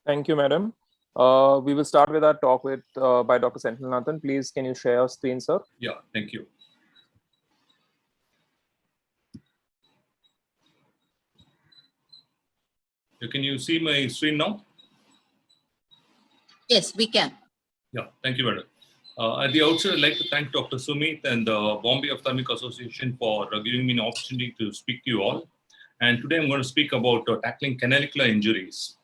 Thank you, madam. We will start with our talk by Dr. Senthilnathan. Please, can you share your screen, sir? Yeah, thank you. Can you see my screen now? Yes, we can. Yeah, thank you, madam. At the outset, I'd like to thank Dr. Sumit and the Bombay Ophthalmic Association for giving me an opportunity to speak to you all. And today I'm going to speak about tackling canalicular injuries.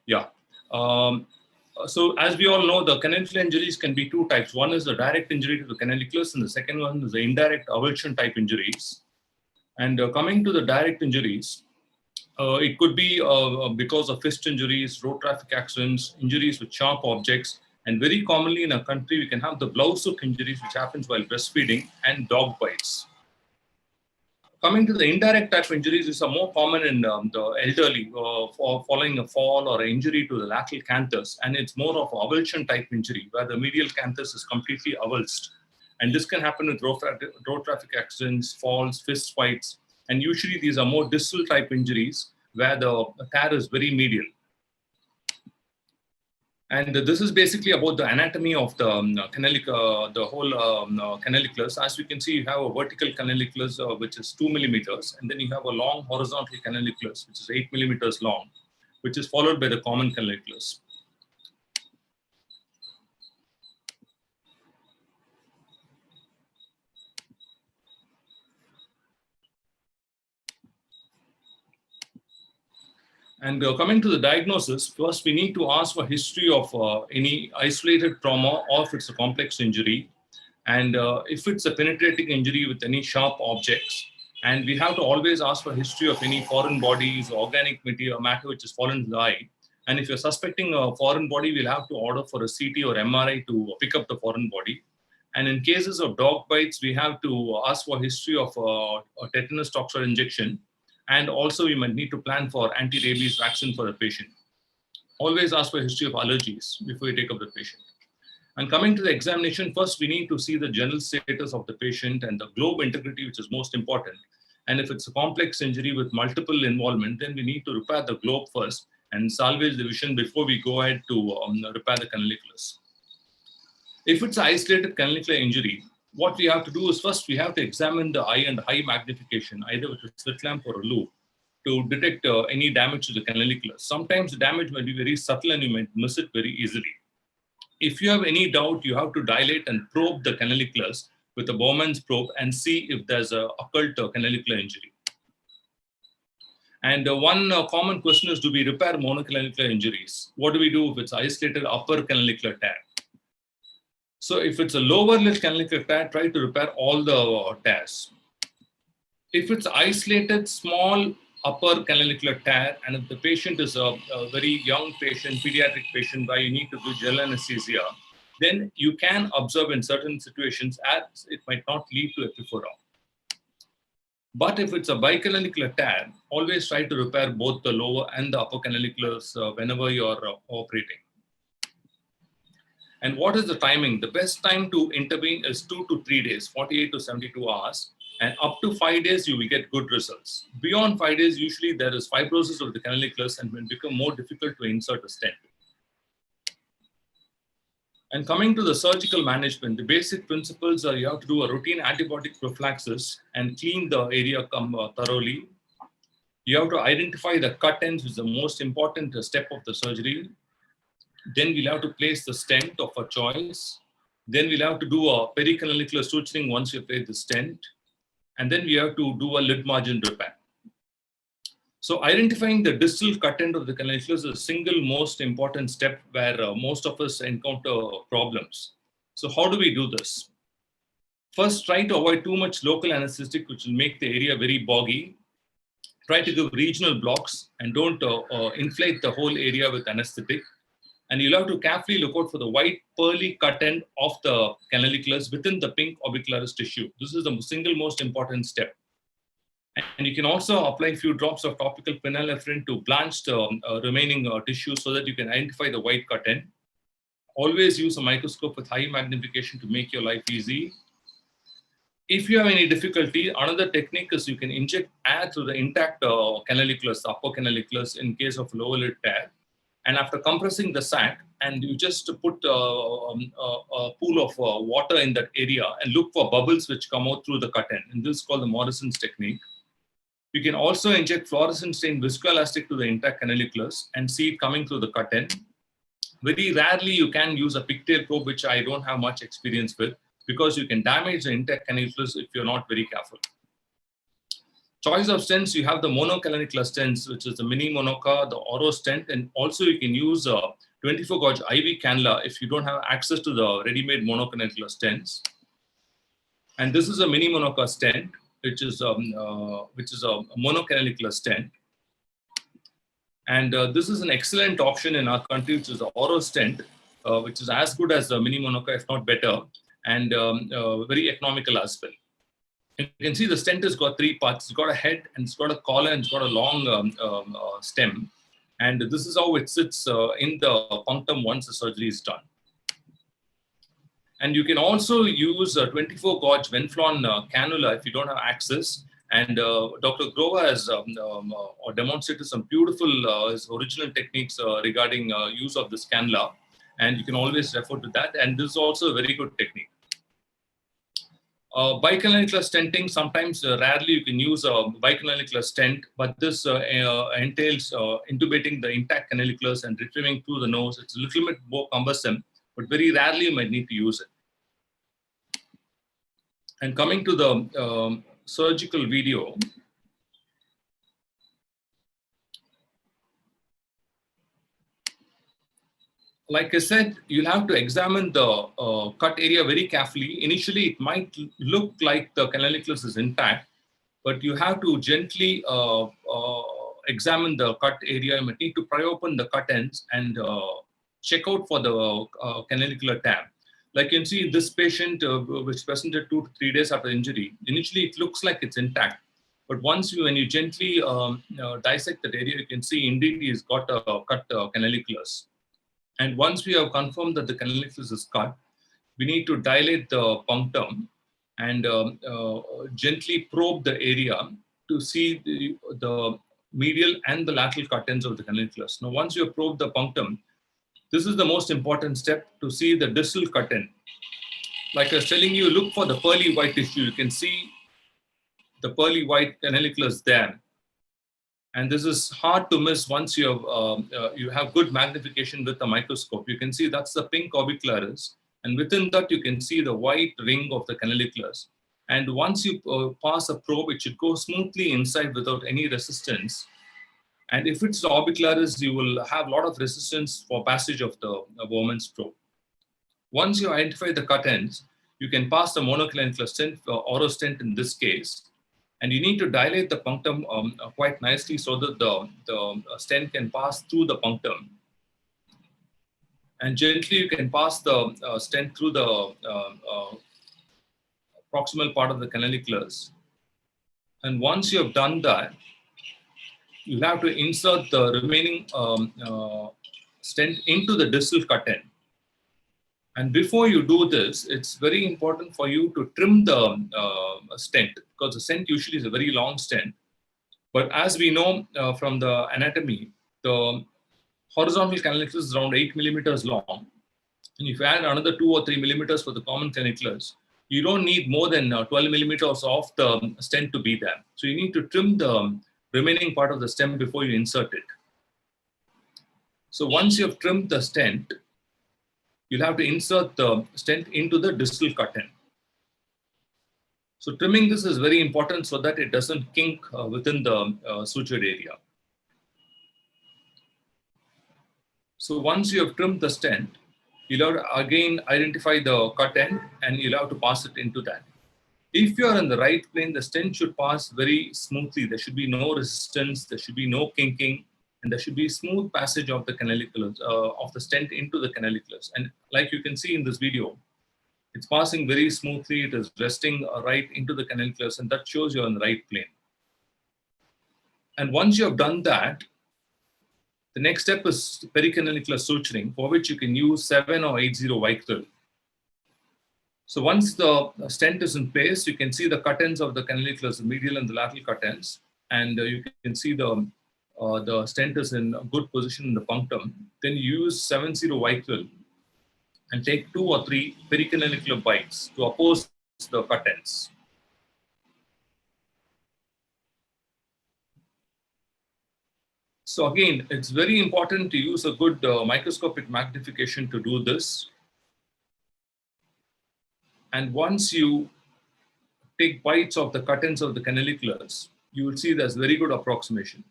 Yeah. So as we all know, the canalicular injuries can be two types. One is the direct injury to the canaliculus, and the second one is the indirect avulsion type injuries. And coming to the direct injuries, it could be because of fist injuries, road traffic accidents, injuries with sharp objects, and very commonly in our country, we can have the blouse hook injuries, which happens while breastfeeding, and dog bites. Coming to the indirect type injuries, is more common in the elderly following a fall or an injury to the lateral canthus, and it's more of avulsion type injury where the medial canthus is completely avulsed. And this can happen with road traffic accidents, falls, fist fights, and usually these are more distal type injuries where the tear is very medial. And this is basically about the anatomy of the whole canaliculus. As you can see, you have a vertical canaliculus, which is 2 millimeters, and then you have a long horizontal canaliculus, which is 8 millimeters long, which is followed by the common canaliculus. And coming to the diagnosis, first we need to ask for history of any isolated trauma or if it's a complex injury. And if it's a penetrating injury with any sharp objects. And we have to always ask for history of any foreign bodies, organic matter which is fallen in the eye. And if you're suspecting a foreign body, we'll have to order for a CT or MRI to pick up the foreign body. And in cases of dog bites, we have to ask for history of a tetanus toxoid injection. And also, we might need to plan for anti-rabies vaccine for the patient. Always ask for history of allergies before you take up the patient. And coming to the examination, first we need to see the general status of the patient and the globe integrity, which is most important. And if it's a complex injury with multiple involvement, then we need to repair the globe first and salvage the vision before we go ahead to repair the canaliculus. If it's an isolated canalicular injury, what we have to do is first we have to examine the eye under high magnification, either with a slit lamp or a loupe, to detect any damage to the canaliculus. Sometimes the damage might be very subtle and you might miss it very easily. If you have any doubt, you have to dilate and probe the canaliculus with a Bowman's probe and see if there's an occult canalicular injury. And one common question is, do we repair monocanalicular injuries? What do we do if it's isolated upper canalicular tear? So if it's a lower lid canalicular tear, try to repair all the tears. If it's isolated small upper canalicular tear, and if the patient is a very young patient, pediatric patient, where you need to do gel anesthesia, then you can observe in certain situations as it might not lead to epiphora. But if it's a bicanalicular tear, always try to repair both the lower and the upper canaliculus whenever you're operating. And what is the timing? The best time to intervene is 2 to 3 days, 48 to 72 hours. And up to 5 days, you will get good results. Beyond 5 days, usually there is fibrosis of the canaliculus and will become more difficult to insert a stent. And coming to the surgical management, the basic principles are you have to do a routine antibiotic prophylaxis and clean the area thoroughly. You have to identify the cut ends, which is the most important step of the surgery. Then we'll have to place the stent of our choice. Then we'll have to do a pericanalicular suturing once you place the stent. And then we have to do a lid margin repair. So identifying the distal cut end of the canaliculus is the single most important step where most of us encounter problems. So how do we do this? First, try to avoid too much local anesthetic, which will make the area very boggy. Try to give regional blocks and don't inflate the whole area with anesthetic. And you'll have to carefully look out for the white pearly cut end of the canalicles within the pink orbicularis tissue. This is the single most important step. And you can also apply a few drops of topical phenylephrine to blanch the remaining tissue so that you can identify the white cut end. Always use a microscope with high magnification to make your life easy. If you have any difficulty, another technique is you can inject air through the intact canalicles, upper canalicles, in case of lower lid tear. And after compressing the sac, and you just put a pool of water in that area and look for bubbles which come out through the cut end. And this is called the Morrison's technique. You can also inject fluorescent stained viscoelastic to the intact canalicles and see it coming through the cut end. Very rarely you can use a pigtail probe, which I don't have much experience with, because you can damage the intact canalicles if you're not very careful. Choice of stents, you have the monocanaliclar stents, which is the mini Monoca, the Oro stent, and also you can use a 24 gauge IV cannula if you don't have access to the ready-made monocanaliclar stents. And this is a mini Monoca stent, which is a monocanalicular stent. And this is an excellent option in our country, which is the Oro stent, which is as good as the mini Monoca, if not better, and very economical as well. You can see the stent has got three parts. It's got a head, and it's got a collar, and it's got a long stem. And this is how it sits in the punctum once the surgery is done. And you can also use a 24 gauge Venflon cannula if you don't have access. And Dr. Grover has demonstrated some beautiful his original techniques regarding use of this cannula. And you can always refer to that. And this is also a very good technique. Bicanalicular stenting, sometimes rarely you can use a bicanalicular stent, but this entails intubating the intact canalicles and retrieving through the nose. It's a little bit more cumbersome, but very rarely you might need to use it. And coming to the surgical video, like I said, you'll have to examine the cut area very carefully. Initially, it might look like the canalicles is intact, but you have to gently examine the cut area. You might need to pry open the cut ends and check out for the canalicular tab. Like you can see, this patient, which presented 2 to 3 days after injury, initially it looks like it's intact. But when you gently dissect that area, you can see indeed he's got cut canalicles. And once we have confirmed that the canalicles is cut, we need to dilate the punctum and gently probe the area to see the medial and the lateral cut ends of the canalicles. Now, once you have probed the punctum, this is the most important step to see the distal cut end. Like I was telling you, look for the pearly white tissue. You can see the pearly white canalicles there. And this is hard to miss once you have good magnification with the microscope. You can see that's the pink orbicularis. And within that, you can see the white ring of the canalicles. And once you pass a probe, it should go smoothly inside without any resistance. And if it's the orbicularis, you will have a lot of resistance for passage of the Bowman's probe. Once you identify the cut ends, you can pass the monocanaliclar stent, Oro stent in this case. And you need to dilate the punctum quite nicely so that the stent can pass through the punctum. And gently you can pass the stent through the proximal part of the canalicles. And once you have done that, you have to insert the remaining stent into the distal cut end. And before you do this, it's very important for you to trim the stent, because the stent usually is a very long stent. But as we know from the anatomy, the horizontal canalicles is around 8 millimeters long. And if you add another 2 or 3 millimeters for the common canalicles, you don't need more than 12 millimeters of the stent to be there. So you need to trim the remaining part of the stem before you insert it. So once you have trimmed the stent, you'll have to insert the stent into the distal cut end. So trimming this is very important so that it doesn't kink within the sutured area. So once you have trimmed the stent, you'll have to again identify the cut end and you'll have to pass it into that. If you are in the right plane, the stent should pass very smoothly. There should be no resistance. There should be no kinking. and there should be smooth passage of the canaliculus, of the stent into the canaliculus. And like you can see in this video, it's passing very smoothly. It is resting right into the canaliculus, and that shows you're on the right plane. And once you have done that, the next step is pericanalicular suturing, for which you can use 7 or 80 Vicryl. So once the stent is in place, you can see the cut ends of the canaliculus, the medial and the lateral cut ends, and you can see the stent is in a good position in the punctum. Then you use 70 Vicryl and take 2 or 3 pericanalicular bites to oppose the cut ends. So again, it's very important to use a good microscopic magnification to do this. And once you take bites of the cut ends of the canaliculus, you will see there's very good approximation.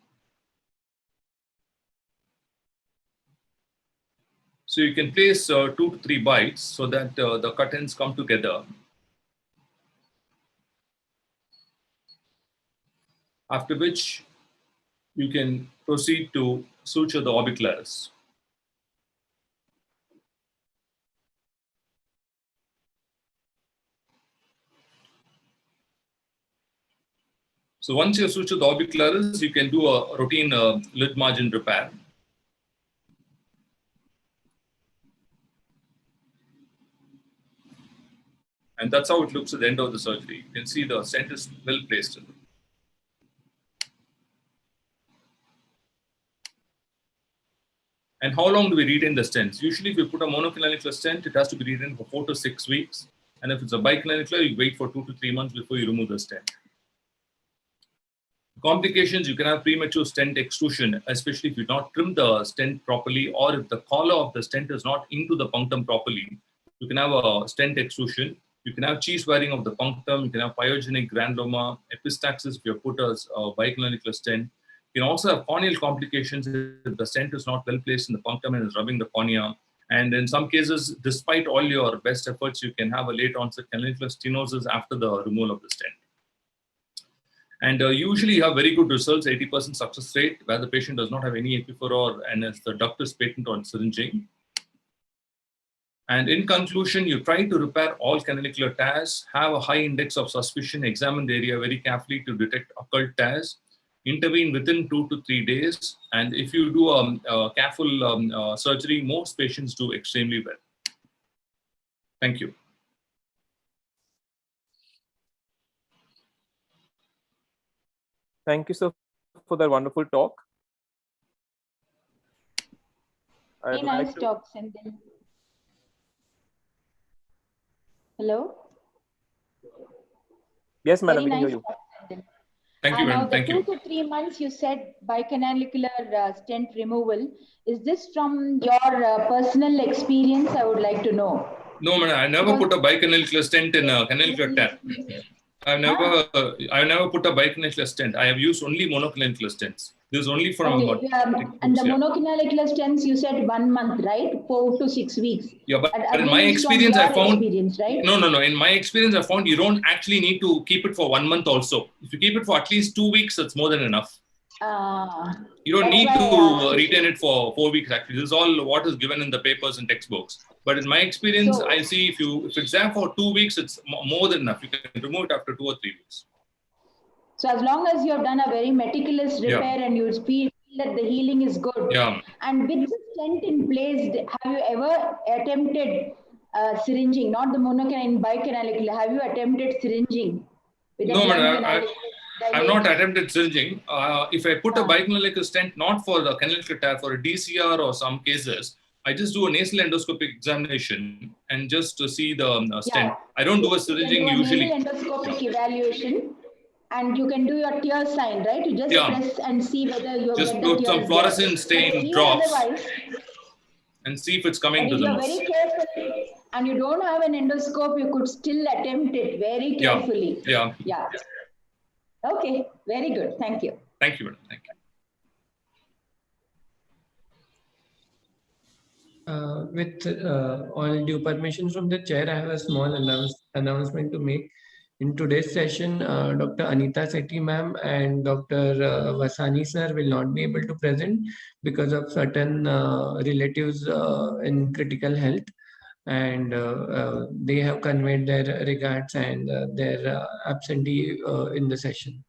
So you can place 2 to 3 bites so that the cut ends come together. After which you can proceed to suture the orbicularis. So once you suture the orbicularis, you can do a routine lid margin repair. And that's how it looks at the end of the surgery. You can see the stent is well placed. And how long do we retain the stents? Usually if you put a monocanalicular stent, it has to be retained for 4 to 6 weeks. And if it's a bicanalicular, you wait for 2 to 3 months before you remove the stent. Complications, you can have premature stent extrusion, especially if you not trim the stent properly, or if the collar of the stent is not into the punctum properly. You can have a stent extrusion. You can have cheese wearing of the punctum. You can have pyogenic granuloma, epistaxis if you put a bicanalicular stent. You can also have corneal complications if the stent is not well placed in the punctum and is rubbing the cornea. And in some cases, despite all your best efforts, you can have a late onset canalicular stenosis after the removal of the stent. And usually you have very good results, 80% success rate, where the patient does not have any epiphyra and the duct is patent on syringing. And in conclusion, you try to repair all canalicular tears, have a high index of suspicion, examine the area very carefully to detect occult tears, intervene within 2 to 3 days. And if you do a careful surgery, most patients do extremely well. Thank you. Thank you, sir, for that wonderful talk. Very nice talk, Sendil. Hello? Yes, madam, Very we can hear nice you. talk, Sendil. Thank you, madam. Thank you. 2 to 3 months, you said bicanalicular stent removal. Is this from your personal experience? I would like to know. No, madam, I never put a bicanalicular stent in a canalicular tear. I've never put a bicanalicular stent. I have used only monocanalicular stents. This is only from. Okay, and the monocanalicular stents, you said 1 month, right? 4 to 6 weeks. Yeah, but in my experience, I found. Right? No. In my experience, I found you don't actually need to keep it for 1 month also. If you keep it for at least 2 weeks, that's more than enough. You don't need to retain it for 4 weeks. Actually, this is all what is given in the papers and textbooks. But in my experience, I see if it's there for 2 weeks, it's more than enough. You can remove it after 2 or 3 weeks. So as long as you have done a very meticulous repair and you feel that the healing is good. And with the stent in place, have you ever attempted syringing? Not the monocanalicular, bicanalicular. Have you attempted syringing? No, madam. I've not attempted syringing. If I put a bicanalicular stent, not for the canalicular tear, for a DCR or some cases, I just do a nasal endoscopic examination and just to see the stent. I don't do a syringing usually. Nasal endoscopic evaluation, and you can do your tear sign, right? You just press and see whether you just put some fluorescent stain drops and see if it's coming to the nose. Very carefully, and you don't have an endoscope, you could still attempt it very carefully. Yeah. Okay, very good. Thank you. Thank you, madam. Thank you. With all due permission from the chair, I have a small announcement to make. In today's session, Dr. Anita Sethi ma'am and Dr. Vasani sir will not be able to present because of certain relatives in critical health, and they have conveyed their regards and their absentee in the session.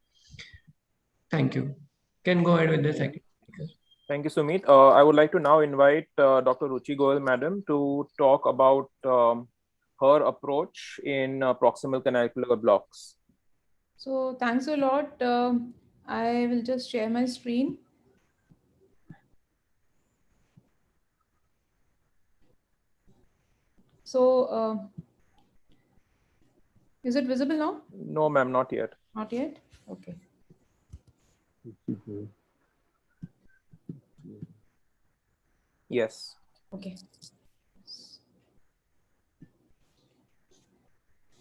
Thank you. Can go ahead with the second speaker. Thank you, Sumit. I would like to now invite Dr. Ruchi Goel, madam, to talk about her approach in proximal canalicular blocks. So thanks a lot. I will just share my screen. So is it visible now? No, ma'am, not yet. Not yet? Okay. Yes. Okay.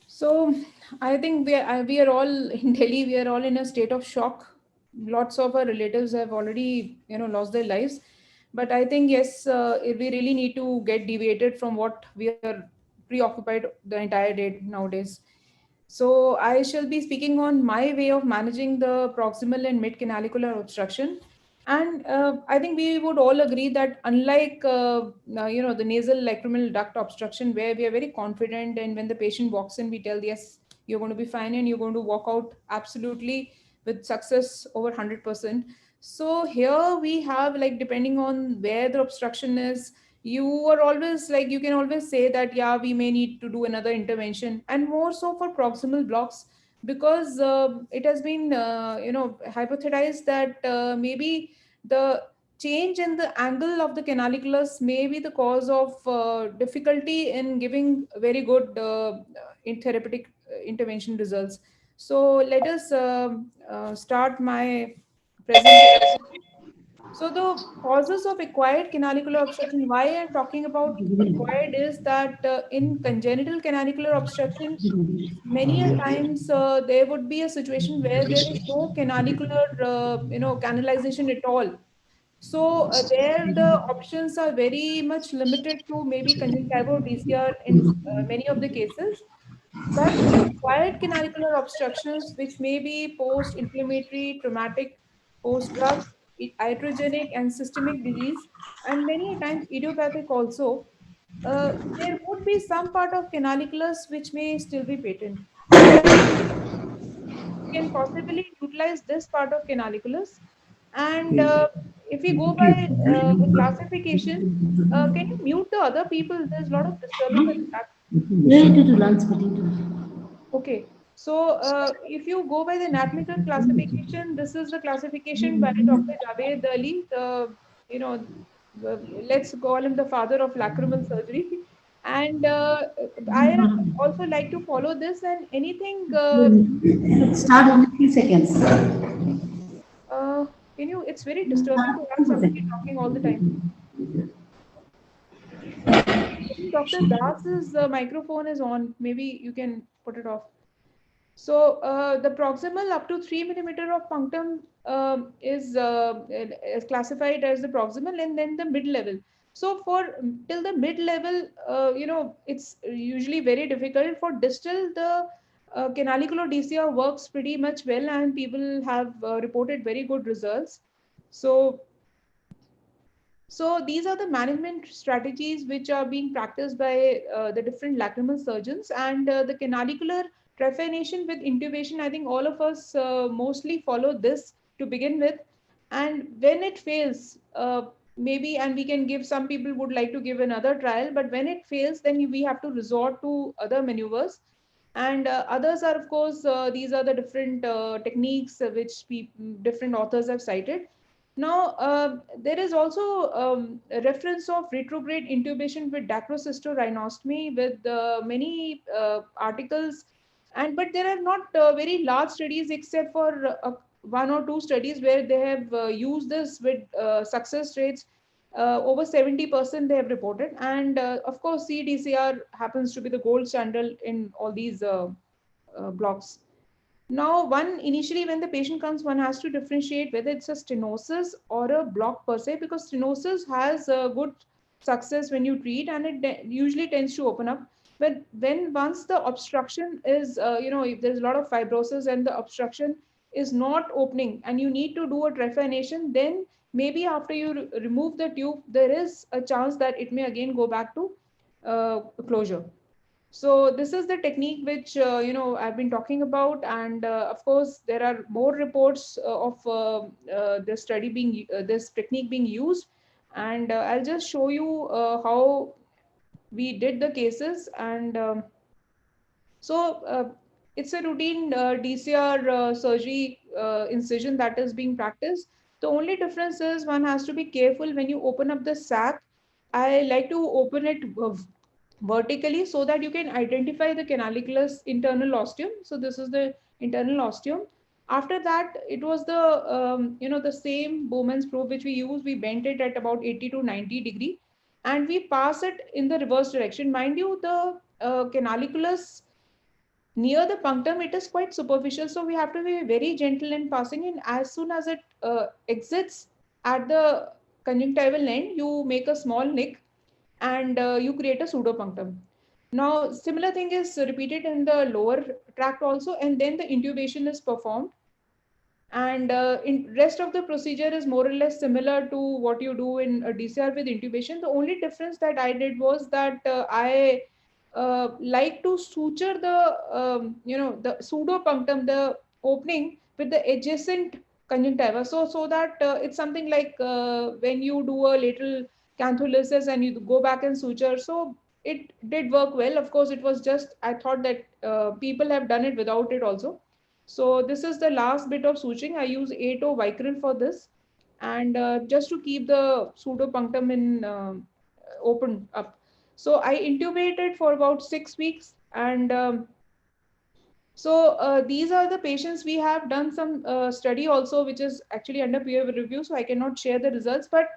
So I think we are all in Delhi, we are all in a state of shock. Lots of our relatives have already, lost their lives. But I think, yes, we really need to get deviated from what we are preoccupied the entire day nowadays. So I shall be speaking on my way of managing the proximal and mid-canalicular obstruction. And I think we would all agree that unlike, the nasal lacrimal duct obstruction, where we are very confident and when the patient walks in, we tell, yes, you're going to be fine and you're going to walk out absolutely with success over 100%. So here we have, like, depending on where the obstruction is, you are always like, you can always say that, yeah, we may need to do another intervention, and more so for proximal blocks, because it has been, hypothesized that maybe the change in the angle of the canaliculus may be the cause of difficulty in giving very good in therapeutic intervention results. So let us start my presentation. So the causes of acquired canalicular obstruction, why I'm talking about acquired is that in congenital canalicular obstruction, many a times there would be a situation where there is no canalicular, canalization at all. So there the options are very much limited to maybe conjunctival DCR in many of the cases. But acquired canalicular obstructions, which may be post-inflammatory, traumatic, post-drug, iatrogenic, and systemic disease, and many a times idiopathic also, there would be some part of canaliculus which may still be patent. You can possibly utilize this part of canaliculus. And if we go by the classification, can you mute the other people? There's a lot of disturbance at the back. Okay. So if you go by the anatomical classification, this is the classification by Dr. Javed Ali, let's call him the father of lacrimal surgery. And I also like to follow this, and anything. Start in 3 seconds. It's very disturbing to have somebody talking all the time. Dr. Das's microphone is on. Maybe you can put it off. So the proximal up to 3 millimeter of punctum is classified as the proximal, and then the mid level. So for till the mid level, it's usually very difficult. For distal, the canalicular DCR works pretty much well, and people have reported very good results. So these are the management strategies which are being practiced by the different lacrimal surgeons, and the canalicular trephination with intubation. I think all of us mostly follow this to begin with, and when it fails, maybe, and we can give, some people would like to give another trial, but when it fails, then we have to resort to other maneuvers. And others are, of course, these are the different techniques which different authors have cited. Now, there is also a reference of retrograde intubation with dacrocystorhinostomy with many articles, but there are not very large studies except for one or two studies where they have used this with success rates over 70% they have reported. And of course, CDCR happens to be the gold standard in all these blocks. Now, initially when the patient comes, one has to differentiate whether it's a stenosis or a block per se, because stenosis has a good success when you treat, and it usually tends to open up. But then once the obstruction is, if there's a lot of fibrosis and the obstruction is not opening and you need to do a trephination, then maybe after you remove the tube, there is a chance that it may again go back to closure. So this is the technique which I've been talking about, and of course there are more reports of the study being this technique being used, and I'll just show you how we did the cases. And it's a routine DCR surgery incision that is being practiced. The only difference is one has to be careful when you open up the sac. I like to open it vertically so that you can identify the canaliculus internal ostium. So this is the internal ostium. After that, it was the same Bowman's probe which we use. We bent it at about 80 to 90 degree, and we pass it in the reverse direction. Mind you, the canaliculus near the punctum, it is quite superficial, so we have to be very gentle in passing in. As soon as it exits at the conjunctival end, you make a small nick and you create a pseudopunctum. Now, similar thing is repeated in the lower tract also, and then the intubation is performed. And in rest of the procedure is more or less similar to what you do in a DCR with intubation. The only difference that I did was that I like to suture the pseudopunctum, the opening with the adjacent conjunctiva. So that it's something like when you do a lateral cantholysis and you go back and suture. So it did work well. Of course, it was just, I thought that people have done it without it also. So this is the last bit of suturing. I use 8-0 Vicryl for this, and just to keep the pseudopunctum in open up. So I intubated for about 6 weeks, and these are the patients. We have done some study also, which is actually under peer review, so I cannot share the results. But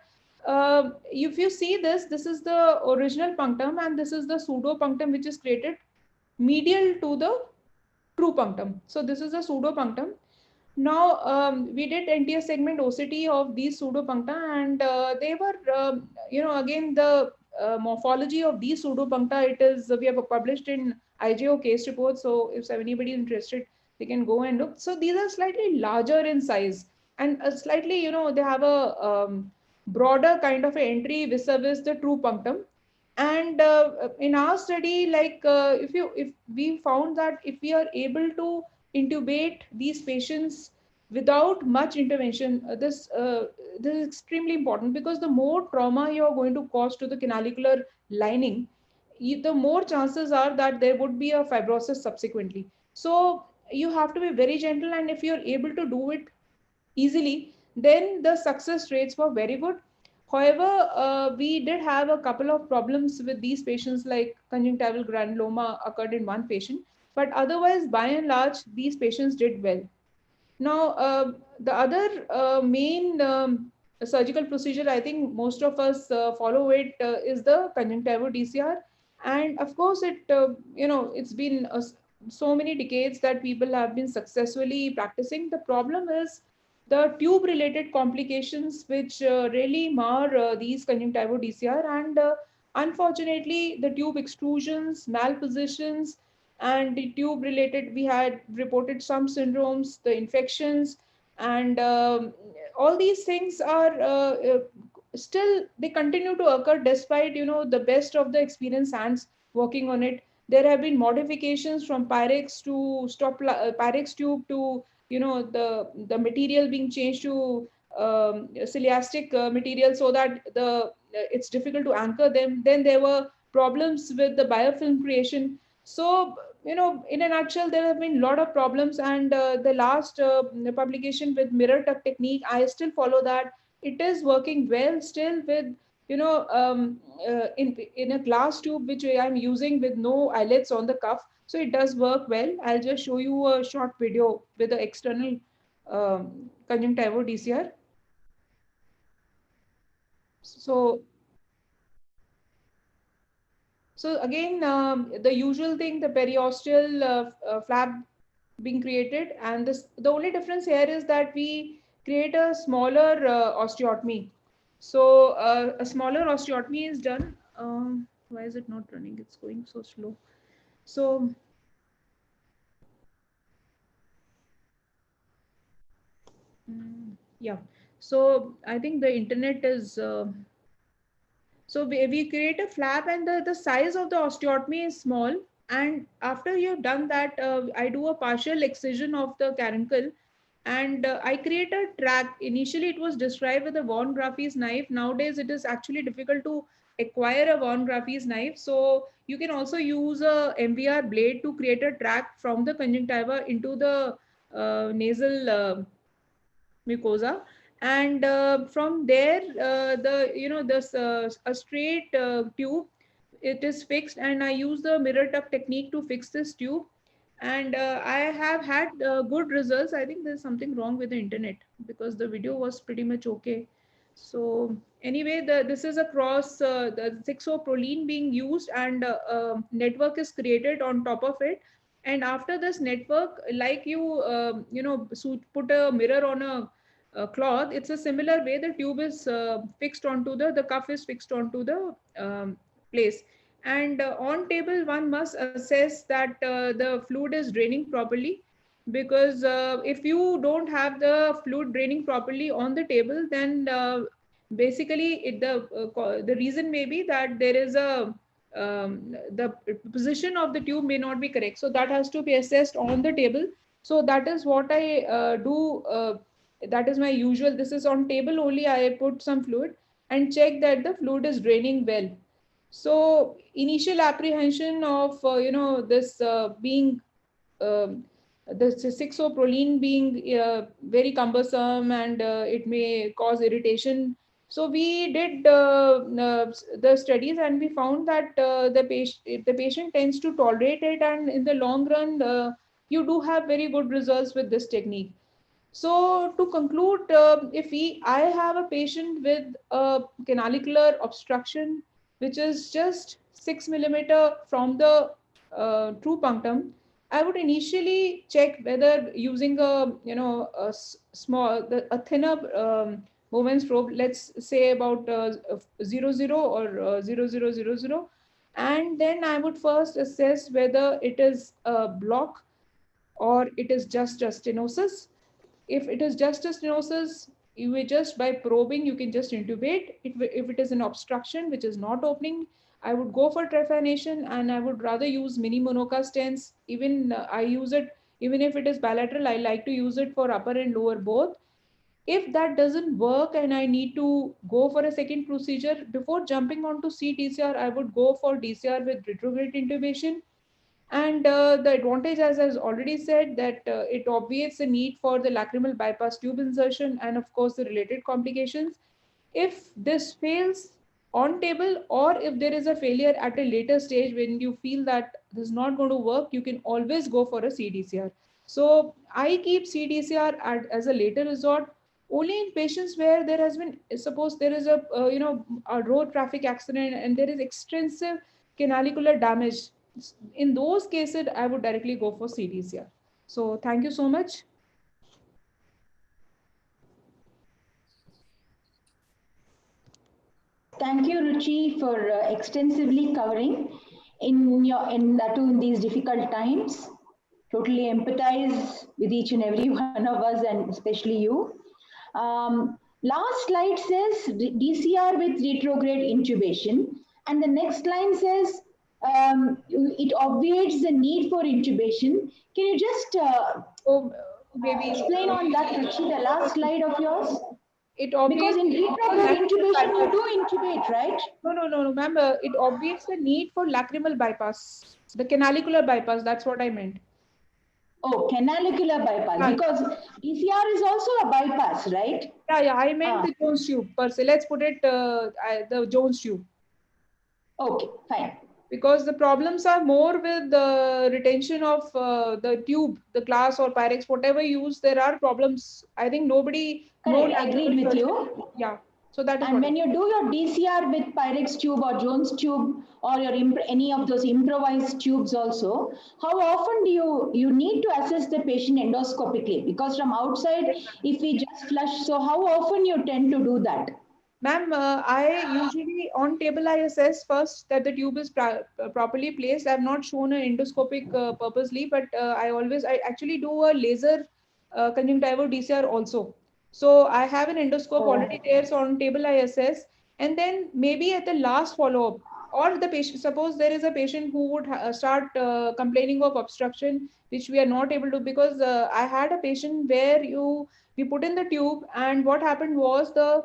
if you see this is the original punctum, and this is the pseudopunctum which is created medial to the true punctum. So this is a pseudopunctum. Now we did NTS segment OCT of these pseudopuncta, and they were, again the morphology of these pseudopuncta. It is, we have published in IJO case report. So if anybody is interested, they can go and look. So these are slightly larger in size, and slightly, they have a broader kind of entry vis-a-vis the true punctum. And in our study, like if we found that if we are able to intubate these patients without much intervention, this is extremely important, because the more trauma you are going to cause to the canalicular lining, the more chances are that there would be a fibrosis subsequently. So you have to be very gentle, and if you're able to do it easily, then the success rates were very good. However, we did have a couple of problems with these patients, like conjunctival granuloma occurred in one patient, but otherwise, by and large, these patients did well. Now, the other main surgical procedure, I think most of us follow it, is the conjunctival DCR. And of course, it's been so many decades that people have been successfully practicing. The problem is the tube-related complications, which really mar these conjunctival DCR. And unfortunately, the tube extrusions, malpositions, and the tube-related, we had reported some syndromes, the infections, and all these things are still, they continue to occur despite, the best of the experienced hands working on it. There have been modifications from Pyrex to Pyrex tube to, the material being changed to ciliastic material, so that it's difficult to anchor them. Then there were problems with the biofilm creation. So, in a nutshell, there have been a lot of problems. And the last publication with mirror tuck technique, I still follow that. It is working well still with, in a glass tube, which I'm using with no eyelets on the cuff. So it does work well. I'll just show you a short video with the external conjunctival DCR. So again, the usual thing, the periosteal flap being created, and the only difference here is that we create a smaller osteotomy. So a smaller osteotomy is done. Why is it not running? It's going so slow. So yeah, so I think the internet is so we create a flap, and the size of the osteotomy is small, and after you've done that, I do a partial excision of the caruncle, and I create a track. Initially it was described with a Von Graffi's knife. Nowadays it is actually difficult to acquire a Von Graffi's knife, so you can also use a MVR blade to create a track from the conjunctiva into the nasal mucosa, and from there the a straight tube, it is fixed, and I use the mirror tuck technique to fix this tube, and I have had good results. I think there's something wrong with the internet, because the video was pretty much okay. So anyway, this is a cross, the 6-O-proline being used, and network is created on top of it. And after this network, like you put a mirror on a cloth, it's a similar way. The tube is fixed onto the cuff is fixed onto the place. And on table, one must assess that the fluid is draining properly, because if you don't have the fluid draining properly on the table, then basically the reason may be that there is the position of the tube may not be correct. So that has to be assessed on the table. So that is what I do. That is my usual. This is on table only. I put some fluid and check that the fluid is draining well. So initial apprehension of this being the 6-O-proline being very cumbersome, and it may cause irritation. So we did the studies, and we found that the patient tends to tolerate it, and in the long run, you do have very good results with this technique. So to conclude, I have a patient with a canalicular obstruction, which is just 6 millimeter from the true punctum, I would initially check whether using a thinner Bowman's probe, let's say about 00 or 0000, and then I would first assess whether it is a block or it is just a stenosis. If it is just a stenosis, you will just by probing, you can just intubate. If it is an obstruction which is not opening, I would go for trephination, and I would rather use mini Monoka stents. Even I use it, even if it is bilateral, I like to use it for upper and lower both. If that doesn't work and I need to go for a second procedure, before jumping onto CDCR, I would go for DCR with retrograde intubation. And the advantage, as I already said, that it obviates the need for the lacrimal bypass tube insertion, and of course the related complications. If this fails on table, or if there is a failure at a later stage when you feel that this is not going to work, you can always go for a CDCR. So I keep CDCR as a later resort only in patients where there has been, suppose there is a road traffic accident and there is extensive canalicular damage. In those cases, I would directly go for CDCR. So thank you so much. Thank you, Ruchi, for extensively covering in these difficult times. Totally empathize with each and every one of us, and especially you. Last slide says DCR with retrograde intubation, and the next line says it obviates the need for intubation. Can you just explain on that, Ruchi, the last slide of yours? Because in retrograde intubation, you do intubate, right? No, ma'am. It obviates the need for lacrimal bypass, the canalicular bypass. That's what I meant. Oh, canalicular bypass. Because DCR is also a bypass, right? Yeah. I meant the Jones tube per se. Let's put it the Jones tube. Okay, fine. Because the problems are more with the retention of the tube, the glass or Pyrex, whatever you use, there are problems. I think nobody agreed with you. Yeah. So that is. And when you do your DCR with Pyrex tube or Jones tube or your any of those improvised tubes also, how often do you need to assess the patient endoscopically? Because from outside, if we just flush, so how often you tend to do that? Ma'am, I usually on table I assess first that the tube is properly placed. I've not shown an endoscopic purposely, but I actually do a laser conjunctival DCR also. So I have an endoscope already there. So on table I assess, and then maybe at the last follow up, or the patient, suppose there is a patient who would start complaining of obstruction, which we are not able to, because I had a patient where we put in the tube, and what happened was the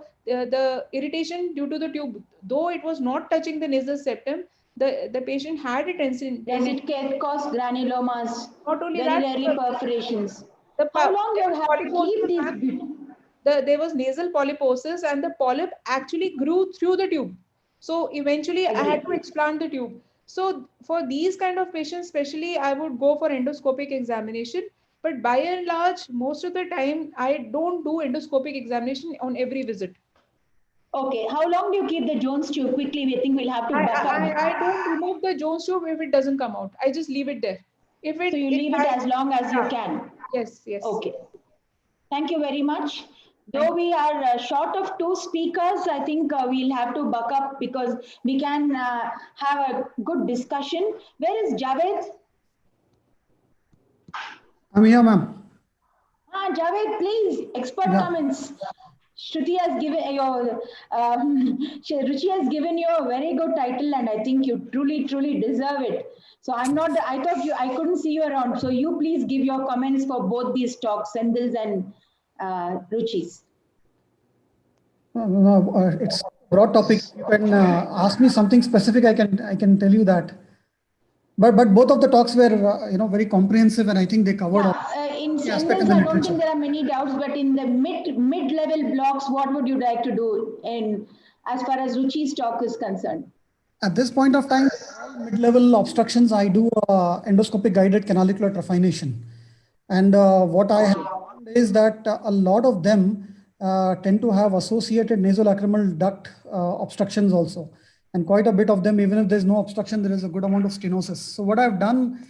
irritation due to the tube, though it was not touching the nasal septum, the patient had it. Does it can cause granulomas? Not only very that, rarely perforations. the How long you have to keep these? There was nasal polyposis, and the polyp actually grew through the tube. So eventually I had to explant the tube. So for these kind of patients, especially, I would go for endoscopic examination. But by and large, most of the time, I don't do endoscopic examination on every visit. Okay, how long do you keep the Jones tube? Quickly, we think we'll have to back up. I don't remove the Jones tube if it doesn't come out. I just leave it there. If it, so you leave it as long as you can. Yes, yes. Okay. Thank you very much. Though we are short of 2 speakers, I think we'll have to buck up because we can have a good discussion. Where is Javed? I'm here, ma'am. Javed, please, expert comments. Shruti has given your Ruchi has given you a very good title, and I think you truly deserve it. So I thought I couldn't see you around. So you please give your comments for both these talks, Senthil's and Ruchi's. It's a broad topic. You can ask me something specific. I can tell you that. But both of the talks were very comprehensive, and I think they covered. In Senthil's, I don't think there are many doubts. But in the mid-level blocks, what would you like to do in as far as Ruchi's talk is concerned? At this point of time, mid-level obstructions, I do endoscopic guided canalicular trephination. And what I have found is that a lot of them tend to have associated nasolacrimal duct obstructions also. And quite a bit of them, even if there's no obstruction, there is a good amount of stenosis. So what I've done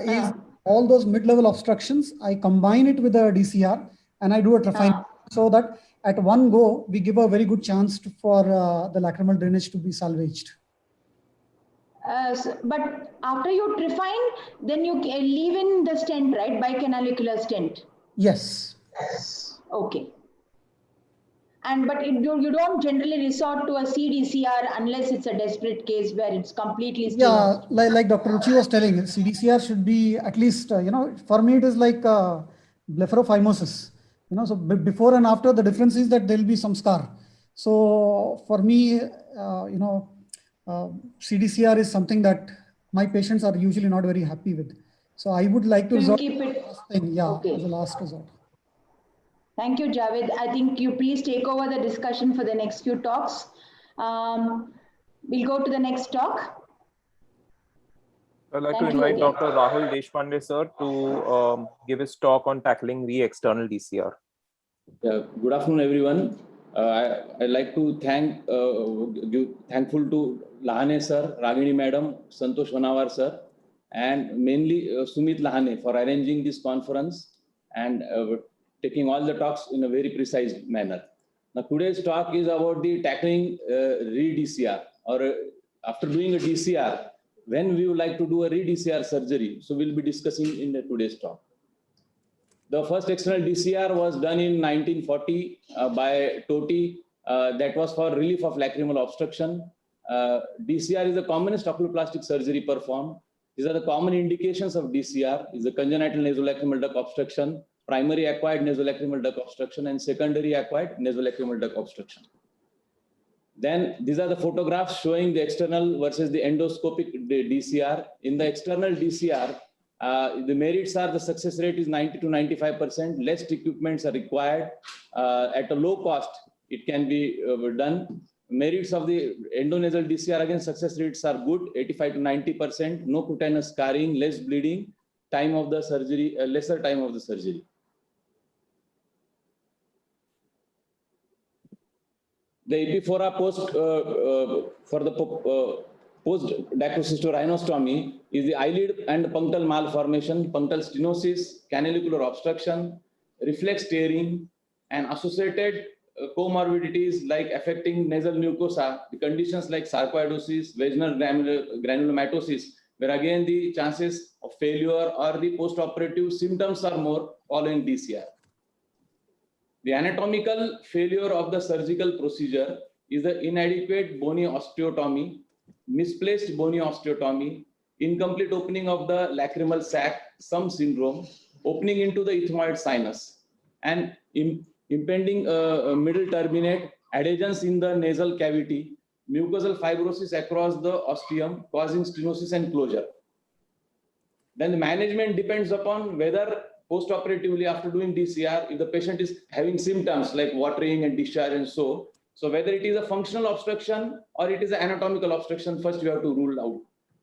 is all those mid-level obstructions, I combine it with a DCR and I do a trephination so that at one go, we give a very good chance for the lacrimal drainage to be salvaged. But after you trephine, then you leave in the stent, right? Bicanalicular stent. Yes. Okay. But you don't generally resort to a CDCR unless it's a desperate case where it's completely stable. Yeah, like Dr. Ruchi was telling, CDCR should be at least, for me it is like blepharophimosis. So before and after, the difference is that there will be some scar. So for me, CDCR is something that my patients are usually not very happy with. So I would like to resort keep it. As a last resort. Thank you, Javed. I think you please take over the discussion for the next few talks. We'll go to the next talk. I'd like to invite Dr. Rahul Deshpande, sir, to give his talk on tackling the external DCR. Good afternoon, everyone. I'd like to thankful to Lahane sir, Ragini madam, Santosh Vanawar sir, and mainly Sumit Lahane for arranging this conference and taking all the talks in a very precise manner. Now today's talk is about the tackling re-DCR, or after doing a DCR, when we would like to do a re-DCR surgery. So we'll be discussing in today's talk. The first external DCR was done in 1940 by Toti. That was for relief of lacrimal obstruction. DCR is the commonest oculoplastic surgery performed. These are the common indications of DCR: is the congenital nasolacrimal duct obstruction, primary acquired nasolacrimal duct obstruction, and secondary acquired nasolacrimal duct obstruction. Then these are the photographs showing the external versus the endoscopic DCR. In the external DCR, the merits are the success rate is 90 to 95%. Less equipments are required. At a low cost, it can be done. Merits of the endonasal DCR, again, success rates are good, 85 to 90%. No cutaneous scarring, less bleeding. Time of the surgery, lesser time of the surgery. The epiphora post for the post-dacrocystorhinostomy is the eyelid and punctal malformation, punctal stenosis, canalicular obstruction, reflex tearing, and associated comorbidities like affecting nasal mucosa, the conditions like sarcoidosis, vaginal granulomatosis, where again the chances of failure or the post-operative symptoms are more following DCR. The anatomical failure of the surgical procedure is the inadequate bony osteotomy, misplaced bony osteotomy, incomplete opening of the lacrimal sac, some syndrome, opening into the ethmoid sinus, and impending middle turbinate, adhesions in the nasal cavity, mucosal fibrosis across the ostium causing stenosis and closure. Then the management depends upon whether post-operatively after doing DCR, if the patient is having symptoms like watering and discharge and so whether it is a functional obstruction or it is an anatomical obstruction, first you have to rule out.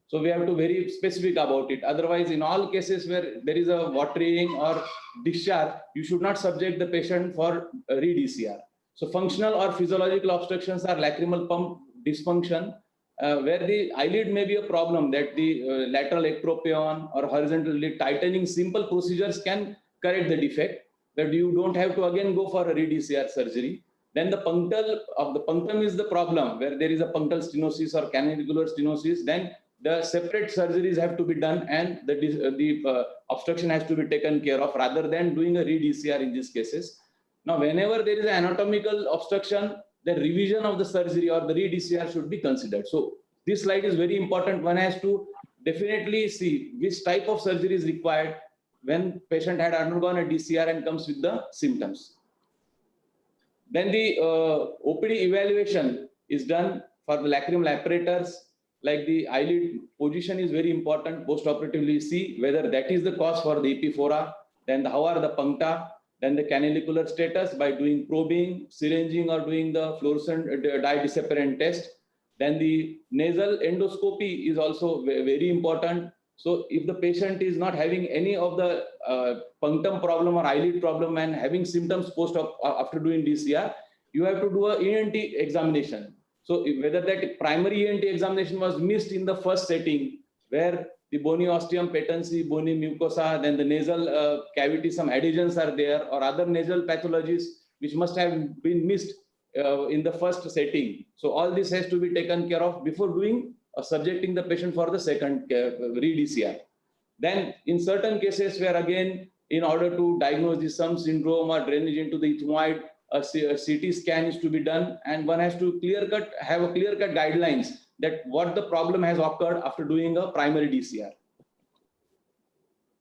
So we have to be very specific about it. Otherwise, in all cases where there is a watering or discharge, you should not subject the patient for re-DCR. So functional or physiological obstructions are lacrimal pump dysfunction, where the eyelid may be a problem, that the lateral ectropion or horizontal lid tightening simple procedures can correct the defect, but you don't have to again go for a re-DCR surgery. Then the punctum is the problem, where there is a punctal stenosis or canalicular stenosis. Then the separate surgeries have to be done and the obstruction has to be taken care of rather than doing a re-DCR in these cases. Now, whenever there is an anatomical obstruction, the revision of the surgery or the re-DCR should be considered. So this slide is very important. One has to definitely see which type of surgery is required when patient had undergone a DCR and comes with the symptoms. Then the OPD evaluation is done for the lacrimal apparatus, like the eyelid position is very important. Post-operatively see whether that is the cause for the epiphora, then how are the puncta, then the canalicular status by doing probing, syringing, or doing the fluorescent dye disapparent test. Then the nasal endoscopy is also very important. So if the patient is not having any of the punctum problem or eyelid problem and having symptoms after doing DCR, you have to do an ENT examination. So whether that primary ENT examination was missed in the first setting, where the bony ostium patency, bony mucosa, then the nasal cavity, some adhesions are there, or other nasal pathologies which must have been missed in the first setting. So all this has to be taken care of before doing subjecting the patient for the second re-DCR. Then in certain cases where again, in order to diagnose the SUM syndrome or drainage into the ethmoid, a CT scan is to be done, and one has to have a clear-cut guidelines that what the problem has occurred after doing a primary DCR.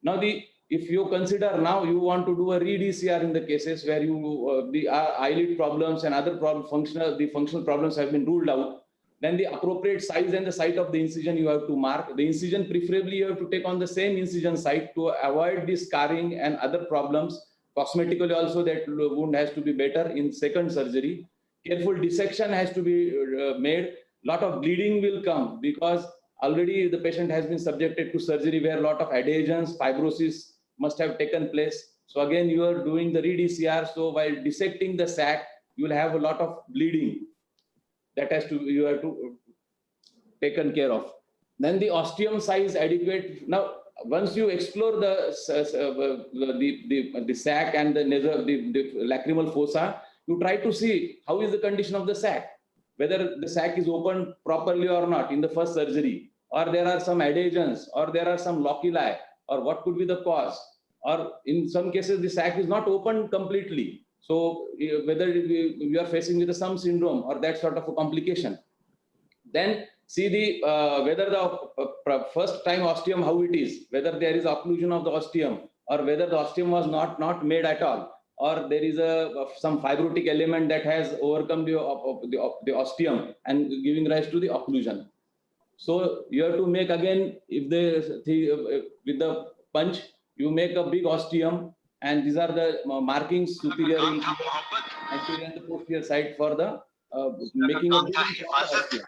Now, if you consider now you want to do a re-DCR in the cases where you the eyelid problems and other functional problems have been ruled out, then the appropriate size and the site of the incision you have to mark. The incision preferably you have to take on the same incision site to avoid the scarring and other problems. Cosmetically also that wound has to be better in second surgery. Careful dissection has to be made. Lot of bleeding will come because already the patient has been subjected to surgery where a lot of adhesions, fibrosis must have taken place. So again, you are doing the re-DCR. So while dissecting the sac, you will have a lot of bleeding. That you have to taken care of. Then the ostium size adequate. Now, once you explore the sac and the lacrimal fossa, you try to see how is the condition of the sac, whether the sac is opened properly or not in the first surgery, or there are some adhesions, or there are some loculi, or what could be the cause, or in some cases the sac is not opened completely. So whether you are facing with the SUM syndrome or that sort of a complication, then see the whether the first time ostium how it is, whether there is occlusion of the ostium or whether the ostium was not made at all, or there is some fibrotic element that has overcome the ostium and giving rise to the occlusion. So you have to make again, if with the punch you make a big ostium. And these are the markings, superior, anterior, and the posterior side for the making of the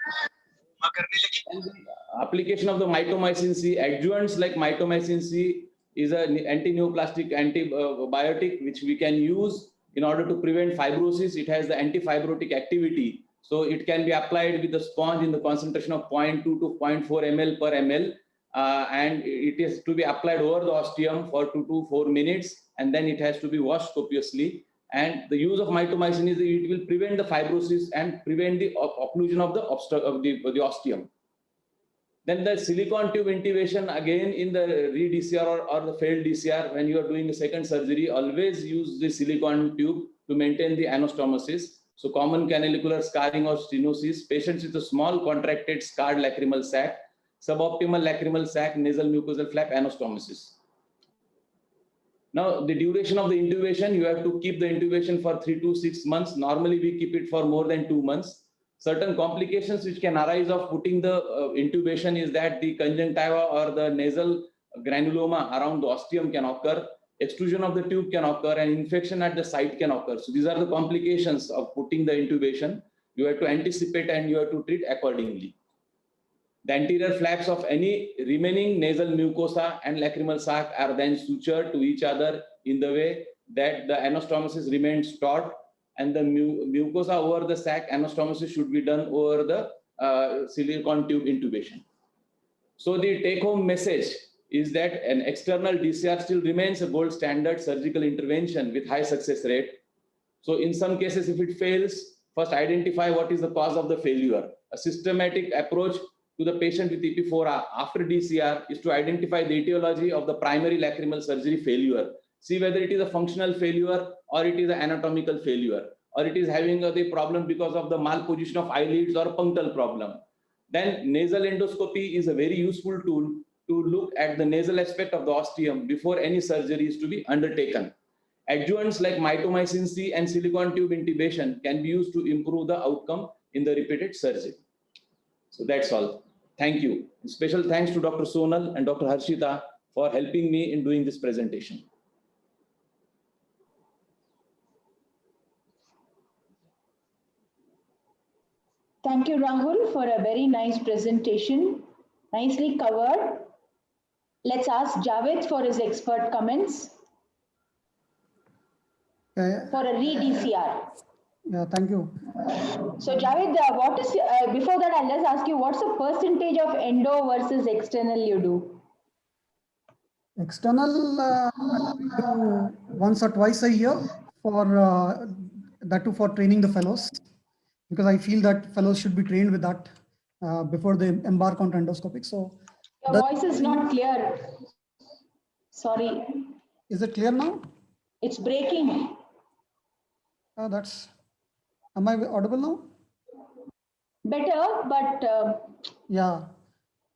application of the mitomycin C. Adjuvants like mitomycin C is an anti-neoplastic antibiotic which we can use in order to prevent fibrosis. It has the anti-fibrotic activity. So it can be applied with the sponge in the concentration of 0.2 to 0.4 ml per ml. And it is to be applied over the osteum for 2 to 4 minutes, and then it has to be washed copiously. And the use of mitomycin is it will prevent the fibrosis and prevent the occlusion of the ostium. Then the silicone tube intubation, again in the re-DCR or the failed DCR, when you are doing a second surgery, always use the silicone tube to maintain the anastomosis. So common canalicular scarring or stenosis, patients with a small contracted scarred lacrimal sac, suboptimal lacrimal sac, nasal mucosal flap, anastomosis. Now, the duration of the intubation, you have to keep the intubation for 3 to 6 months. Normally, we keep it for more than 2 months. Certain complications which can arise of putting the intubation is that the conjunctiva or the nasal granuloma around the ostium can occur, extrusion of the tube can occur, and infection at the site can occur. So these are the complications of putting the intubation. You have to anticipate and you have to treat accordingly. The anterior flaps of any remaining nasal mucosa and lacrimal sac are then sutured to each other in the way that the anastomosis remains taut, and the mucosa over the sac anastomosis should be done over the silicone tube intubation. So the take-home message is that an external DCR still remains a gold standard surgical intervention with high success rate. So in some cases, if it fails, first identify what is the cause of the failure. A systematic approach to the patient with EP4 after DCR is to identify the etiology of the primary lacrimal surgery failure. See whether it is a functional failure or it is an anatomical failure, or it is having the problem because of the malposition of eyelids or punctal problem. Then nasal endoscopy is a very useful tool to look at the nasal aspect of the ostium before any surgery is to be undertaken. Adjuvants like mitomycin C and silicone tube intubation can be used to improve the outcome in the repeated surgery. So that's all. Thank you. Special thanks to Dr. Sonal and Dr. Harshita for helping me in doing this presentation. Thank you, Rahul, for a very nice presentation. Nicely covered. Let's ask Javed for his expert comments. For a re-DCR. Yeah, thank you. So Javed, what is, before that, I'll just ask you, what's the percentage of endo versus external you do? External, I do once or twice a year for that too for training the fellows, because I feel that fellows should be trained with that before they embark on endoscopic. So your voice is not clear. Sorry. Is it clear now? It's breaking. That's. Am I audible now? Better, but yeah,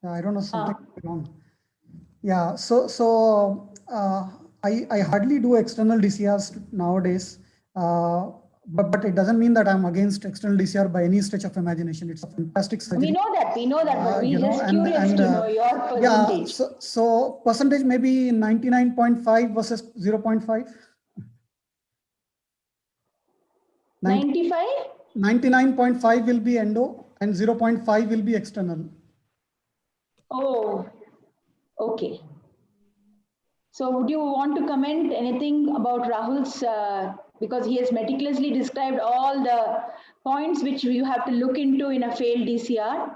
I don't know something wrong. Yeah, so I hardly do external DCRs nowadays, but it doesn't mean that I'm against external DCR by any stretch of imagination. It's a fantastic surgery. We know that, but we're just curious to know your percentage. Yeah, so percentage maybe 99.5 versus 0.5. 95? 99.5 will be endo and 0.5 will be external. Oh, okay. So would you want to comment anything about Rahul's, because he has meticulously described all the points which you have to look into in a failed DCR.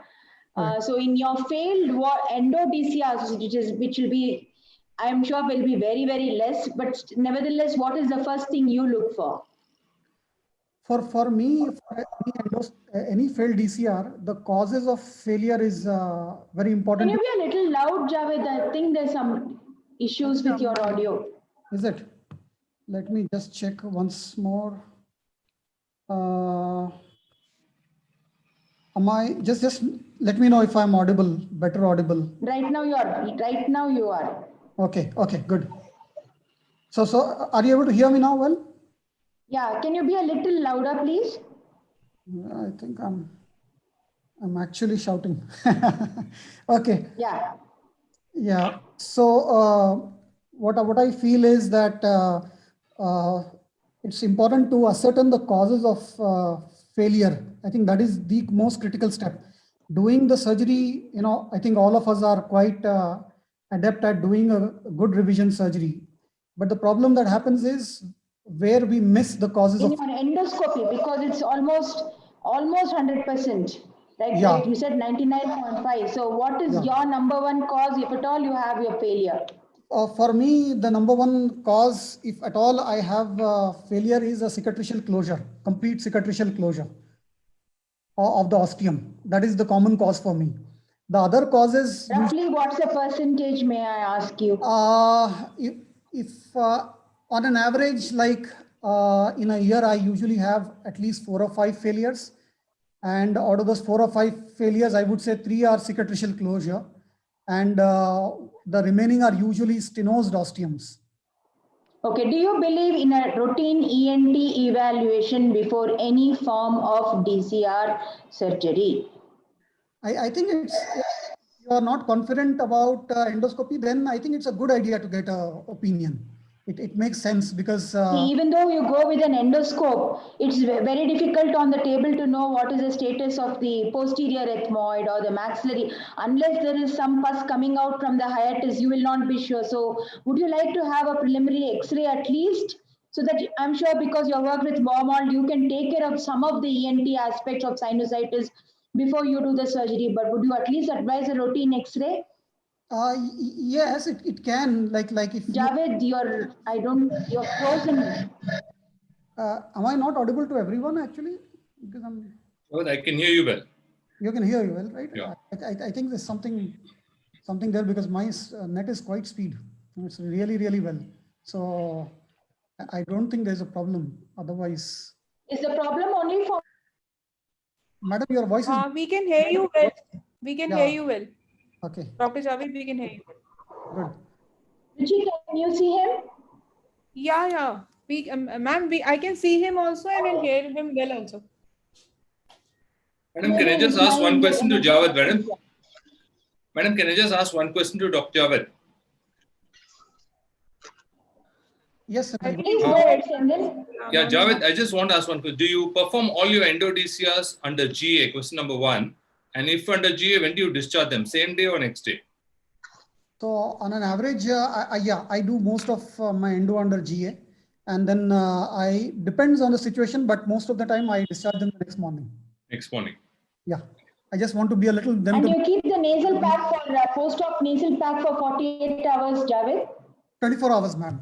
So in your failed endo DCRs, which will be, I'm sure will be very, very less, but nevertheless, what is the first thing you look for? For me, for any failed DCR, the causes of failure is very important. Can you be a little loud, Javed? I think there's some issues with your audio. Is it? Let me just check once more. Am I just let me know if I'm audible, better audible. Right now you are. Okay, good. So are you able to hear me now well? Yeah, can you be a little louder, please? I think I'm actually shouting. Okay. Yeah. So what I feel is that it's important to ascertain the causes of failure. I think that is the most critical step. Doing the surgery, I think all of us are quite adept at doing a good revision surgery. But the problem that happens is where we miss the causes of endoscopy, because it's almost 100%. Like you said 99.5. So what is your number one cause, if at all you have your failure? For me, the number one cause, if at all I have failure, is a cicatricial closure, complete cicatricial closure of the ostium. That is the common cause for me. The other causes. Roughly, what's the percentage, may I ask you? If on an average, like in a year, I usually have at least 4 or 5 failures. And out of those 4 or 5 failures, I would say 3 are cicatricial closure. And the remaining are usually stenosed osteums. Okay, do you believe in a routine ENT evaluation before any form of DCR surgery? I think if you are not confident about endoscopy, then I think it's a good idea to get an opinion. It makes sense because even though you go with an endoscope, it's very difficult on the table to know what is the status of the posterior ethmoid or the maxillary. Unless there is some pus coming out from the hiatus, you will not be sure. So would you like to have a preliminary X-ray at least? So that I'm sure, because you work with Baumol, you can take care of some of the ENT aspects of sinusitis before you do the surgery. But would you at least advise a routine X-ray? Yes, it can. Like if Javed, you're frozen. Am I not audible to everyone actually? Because Well, I can hear you well. You can hear you well, right? Yeah. I think there's something there because my net is quite speed. It's really, really well. So I don't think there's a problem. Otherwise, is the problem only for? Madam, your voice is. We can hear you well. We can hear you well. Okay. Dr. Javed, we can hear you. Good. Ruchi, can you see him? Yeah. Ma'am, I can see him also and I hear him well also. Madam, can I just ask one question to Javed, madam? Madam, can I just ask one question to Dr. Javed? Yes, please go ahead, Sandil. Yeah, Javed, I just want to ask one question. Do you perform all your endo DCRs under GA? Question number 1. And if under GA, when do you discharge them? Same day or next day? So on an average, I do most of my endo under GA. And then depends on the situation, but most of the time I discharge them the next morning. Next morning. Yeah. I just want to be a little. And you keep the nasal pack for post-op nasal pack for 48 hours, Javed? 24 hours, ma'am.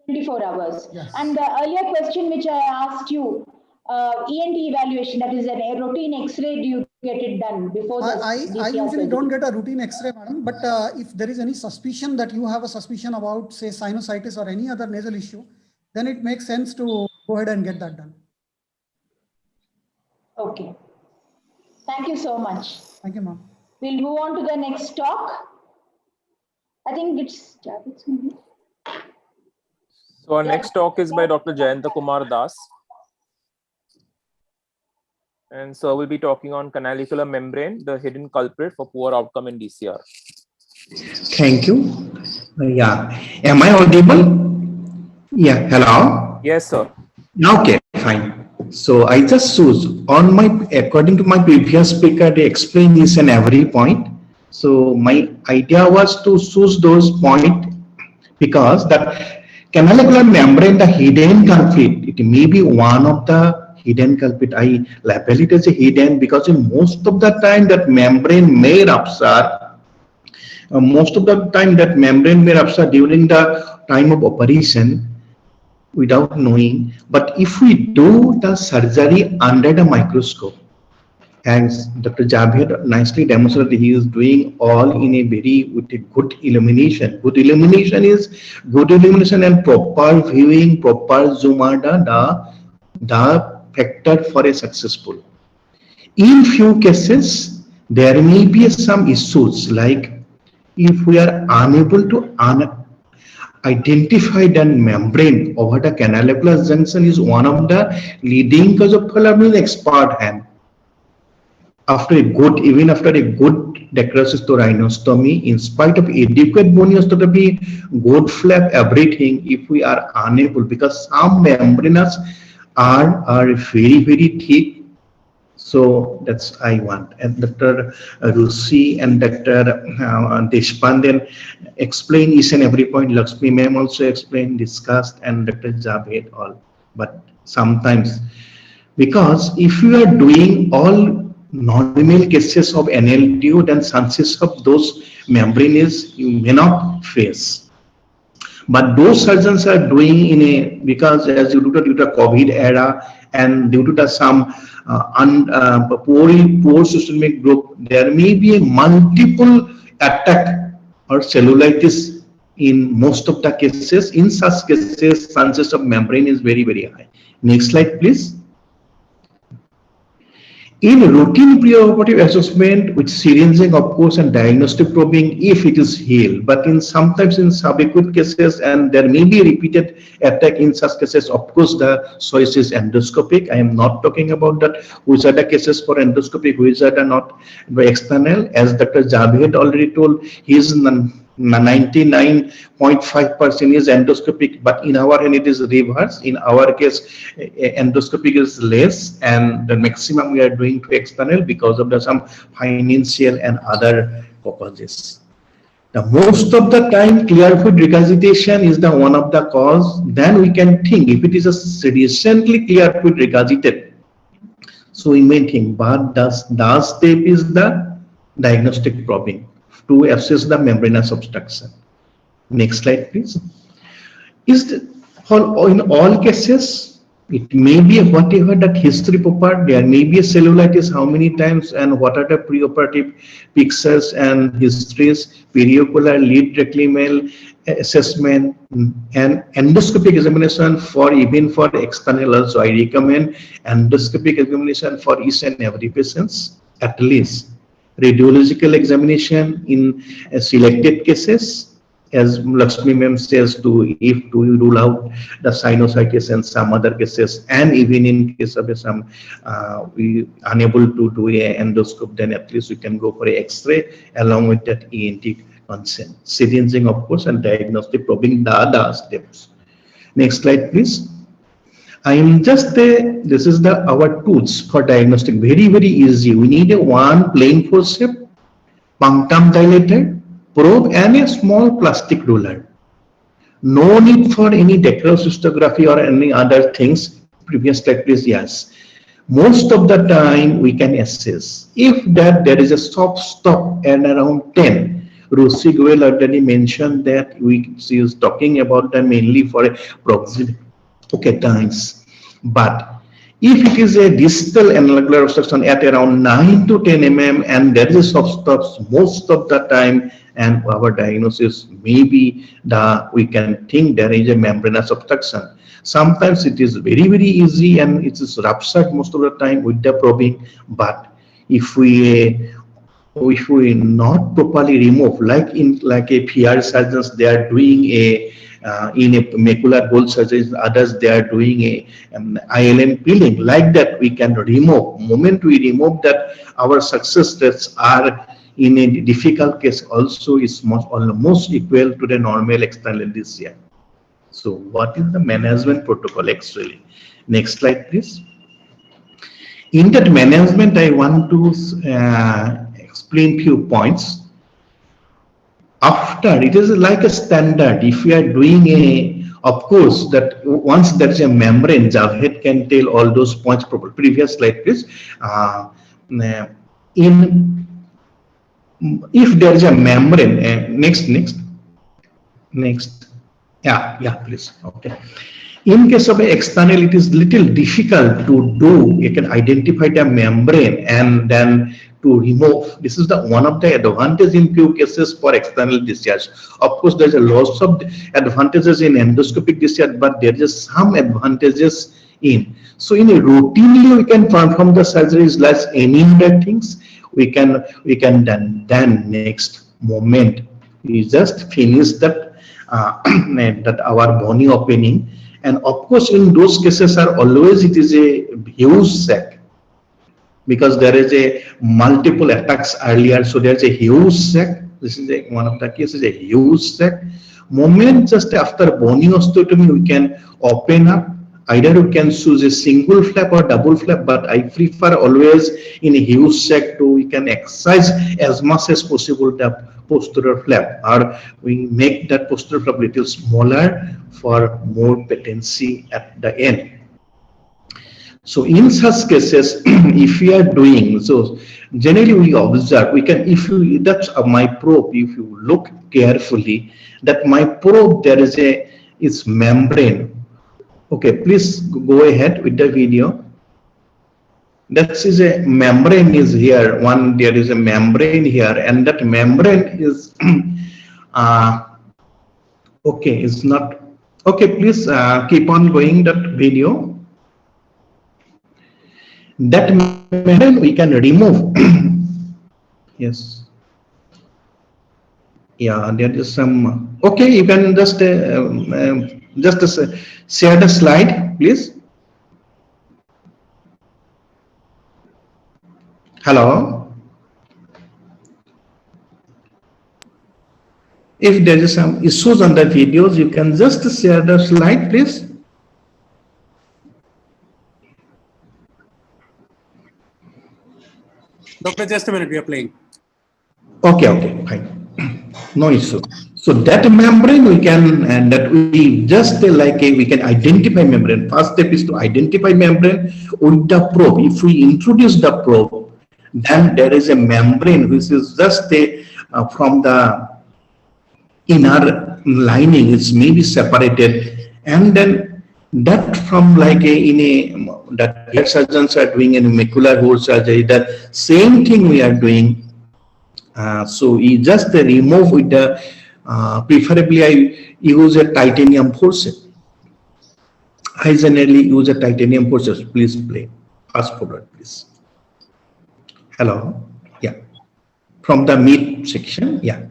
24 hours. Yes. And the earlier question which I asked you, ENT evaluation, that is a routine X-ray, do you get it done before the I usually don't get a routine X-ray, madam, but if there is any suspicion that you have a suspicion about, say, sinusitis or any other nasal issue, then it makes sense to go ahead and get that done. Okay. Thank you so much. Thank you, ma'am. We'll move on to the next talk. I think it's Javed's. So our next talk is by Dr. Jayanta Kumar Das. And so we'll be talking on canalicular membrane, the hidden culprit for poor outcome in DCR. Thank you. Yeah. Am I audible? Yeah. Hello? Yes, sir. Okay, fine. So I just choose according to my previous speaker, they explained this and every point. So my idea was to choose those points because that canalicular membrane, the hidden culprit, it may be one of the hidden culprit. I label it as a hidden because in most of the time that membrane may rupture. Most of the time that membrane may rupture during the time of operation without knowing. But if we do the surgery under the microscope, as Dr. Javed nicely demonstrated, he is doing all in a with a good illumination. Good illumination is good illumination and proper viewing, proper zoom are the factor for a successful. In few cases, there may be some issues like if we are unable to identify the membrane over the canalicular junction is one of the leading cause of failure in expert hand. After a good dacryocystostomy, in spite of adequate bony osteotomy, good flap, everything, if we are unable, because some membranes are very, very thick. So that's I want. And Dr. Ruchi and Dr. Deshpande explain each and every point. Lakshmi ma'am also explained, discussed, and Dr. Javed all. But sometimes, because if you are doing all normal cases of NLTO, then chances of those membrane is you may not face. But those surgeons are doing in a, because as due to the COVID era and due to the some poor systemic group, there may be a multiple attack or cellulitis in most of the cases. In such cases, chances of membrane is very, very high. Next slide, please. In routine preoperative assessment with syringing, of course, and diagnostic probing, if it is healed, but in sometimes in subacute cases, and there may be repeated attack in such cases, of course, the choice is endoscopic. I am not talking about that, which are the cases for endoscopic, which are the not by external. As Dr. Javed already told, he is 99.5% is endoscopic, but in our hand it is reverse. In our case, endoscopic is less, and the maximum we are doing to external because of the some financial and other purposes. The most of the time, clear fluid regurgitation is the one of the cause. Then we can think if it is a recently clear fluid regurgitated, so we may think, but the last step is the diagnostic probing to assess the membranous obstruction. Next slide, please. In all cases, it may be whatever that history paper, there may be a cellulitis, how many times, and what are the preoperative pictures and histories, periocular, lead tracheal assessment, and endoscopic examination for even for external also. I recommend endoscopic examination for each and every patient, at least. Radiological examination in selected cases, as Lakshmi ma'am says, to rule out the sinusitis and some other cases, and even in case of some we unable to do a endoscope, then at least we can go for a X-ray along with that ENT consent. Syringing, of course, and diagnostic probing, the other steps. Next slide, please. I am just this is our tools for diagnostic. Very, very easy. We need a one plain forceps, punctum dilator, probe, and a small plastic ruler. No need for any dacrylocystography or any other things. Previous slide, please. Yes. Most of the time we can assess. If there is a soft stop at around 10, Ruchi Goel already mentioned that she is talking about them mainly for a proximal cations. But if it is a distal annular obstruction at around 9 to 10 mm and there is a soft stops most of the time, and our diagnosis may be we can think there is a membranous obstruction. Sometimes it is very, very easy and it is ruptured most of the time with the probing. But if we not properly remove, like a PR surgeons, they are doing in a macular hole surgery, others they are doing a ILM peeling, like that we can remove. Moment we remove that, our success rates are in a difficult case also is almost equal to the normal external DCI. So what is the management protocol actually? Next slide, please. In that management, I want to explain few points. After, it is like a standard. If we are doing of course, that once there is a membrane, Javed can tell all those points properly. Previous slide, please. If there is a membrane, next. Yeah, please. Okay. In case of external, it is little difficult to do. You can identify the membrane and then to remove. This is one of the advantages in few cases for external discharge. Of course, there is a lots of advantages in endoscopic discharge, but there is some advantages in. So in a routinely we can perform the surgeries like any other things. We can then next moment we just finish that that our bony opening, and of course in those cases are always it is a huge sac because there is a multiple attacks earlier, so there is a huge sac. This is one of the cases, a huge sac. Moment just after bony osteotomy we can open up. Either you can choose a single flap or double flap, but I prefer always in a huge sac to we can excise as much as possible the posterior flap, or we make that posterior flap little smaller for more patency at the end. So in such cases, if we are doing, so generally we observe, we can, if you, that's my probe, if you look carefully, that my probe, there is it's membrane. Okay, please go ahead with the video. That is a membrane is here. There is a membrane here, and that membrane is okay, it's not okay. Please keep on going that video. That membrane we can remove. Yes. Yeah, there is some. Okay, you can just share the slide, please. Hello. If there is some issues on the videos, you can just share the slide, please. Doctor, just a minute, we are playing. Okay, okay, fine. No issue. So that membrane we can, and that we just we can identify membrane. First step is to identify membrane with the probe. If we introduce the probe, then there is a membrane which is just from the inner lining, it's maybe separated, and then that from that surgeons are doing in macular hole surgery, the same thing we are doing. So we just remove with the preferably I use a titanium forceps. I generally use a titanium forceps. Please play. Fast forward, please. Hello. Yeah. From the mid section. Yeah.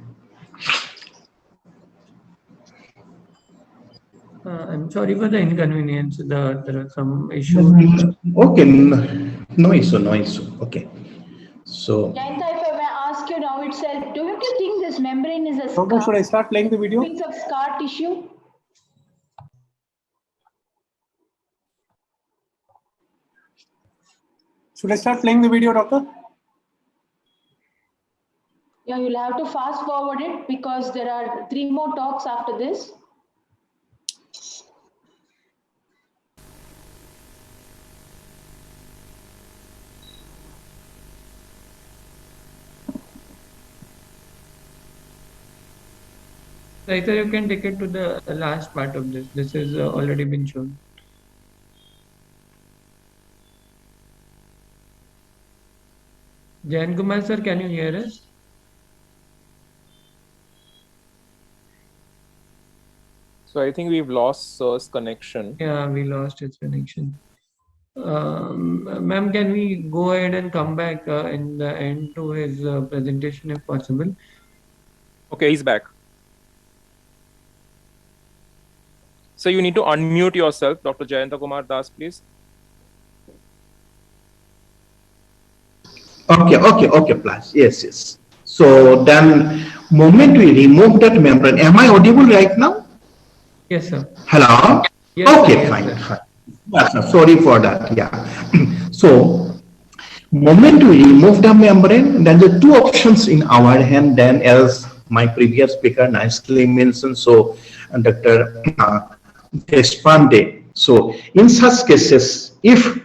I'm sorry for the inconvenience. There are some issues. Okay. No issue. No issue. Okay. So. Jayanta, if I may ask you now itself, do you think this membrane is a scar? Doctor, should I start playing the video? Piece of scar tissue? Should I start playing the video, doctor? Yeah, you'll have to fast forward it because there are 3 more talks after this. Either you can take it to the last part of this. This has already been shown. Jayan Kumar sir, can you hear us? So I think we've lost Sir's connection. Yeah, we lost his connection. Ma'am, can we go ahead and come back in the end to his presentation if possible? Okay, he's back. So you need to unmute yourself, Dr. Jayanta Kumar Das, please. Okay, plus. Yes. So then, moment we remove that membrane, am I audible right now? Yes, sir. Hello? Yes, okay, sir, fine. Yes, Yes, sir. Sorry for that. Yeah. So, moment we remove the membrane, then the 2 options in our hand, then as my previous speaker nicely mentioned, so Dr. Deshpande. So, in such cases, if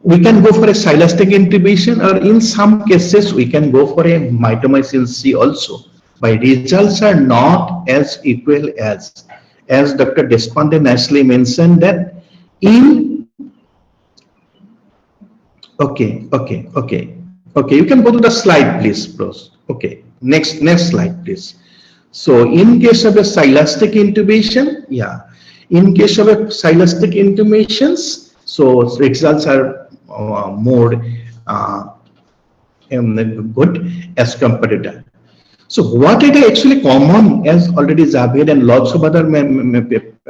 we can go for a silastic intubation, or in some cases we can go for a mitomycin C also. My results are not as equal as Dr. Deshpande nicely mentioned that in okay, you can go to the slide, please, bros. Okay, next slide, please. So in case of a silastic intubation, yeah, in case of a silastic intubations, so results are more good as compared to that. So what it is actually common, as already Javed and lots of other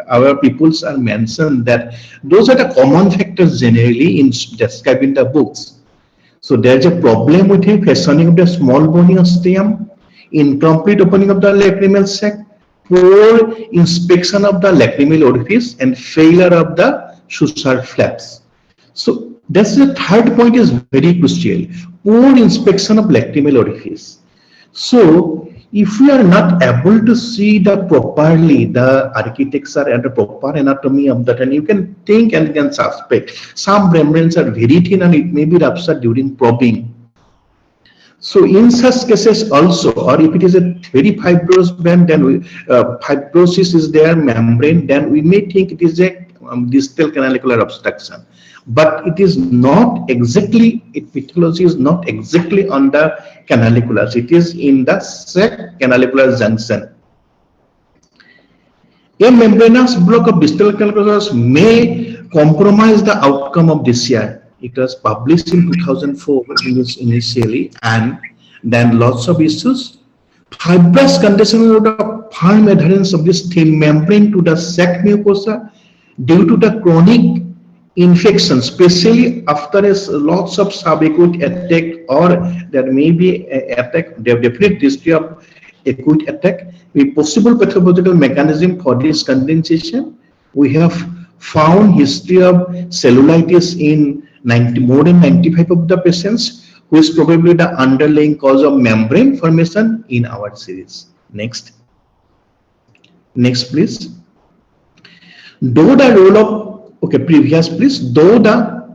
our peoples are mentioned, that those are the common factors generally in describing the books. So there's a problem with the fashioning of the small bony ostium, incomplete opening of the lacrimal sac, poor inspection of the lacrimal orifice, and failure of the Schusser flaps. So that's the third point is very crucial, poor inspection of lacrimal orifice. So if we are not able to see the properly the architecture and the proper anatomy of that, and you can think and can suspect some membranes are very thin and it may be ruptured during probing. So in such cases also, or if it is a very fibrous band, then fibrosis is there membrane, then we may think it is a distal canalicular obstruction. But it is not exactly, pathology is not exactly on the canaliculus, it is in the sac canalicular junction. A membranous block of distal canaliculus may compromise the outcome of this year. It was published in 2004 initially, and then lots of issues. Fibrous condition of the firm adherence of this thin membrane to the sac mucosa due to the chronic infection, especially after lots of subacute attack, or there may be an attack, there definite history of acute attack. With possible pathological mechanism for this condensation, we have found history of cellulitis in more than 95 of the patients, who is probably the underlying cause of membrane formation in our series. Next please. Though the role of, okay, previous please. Though the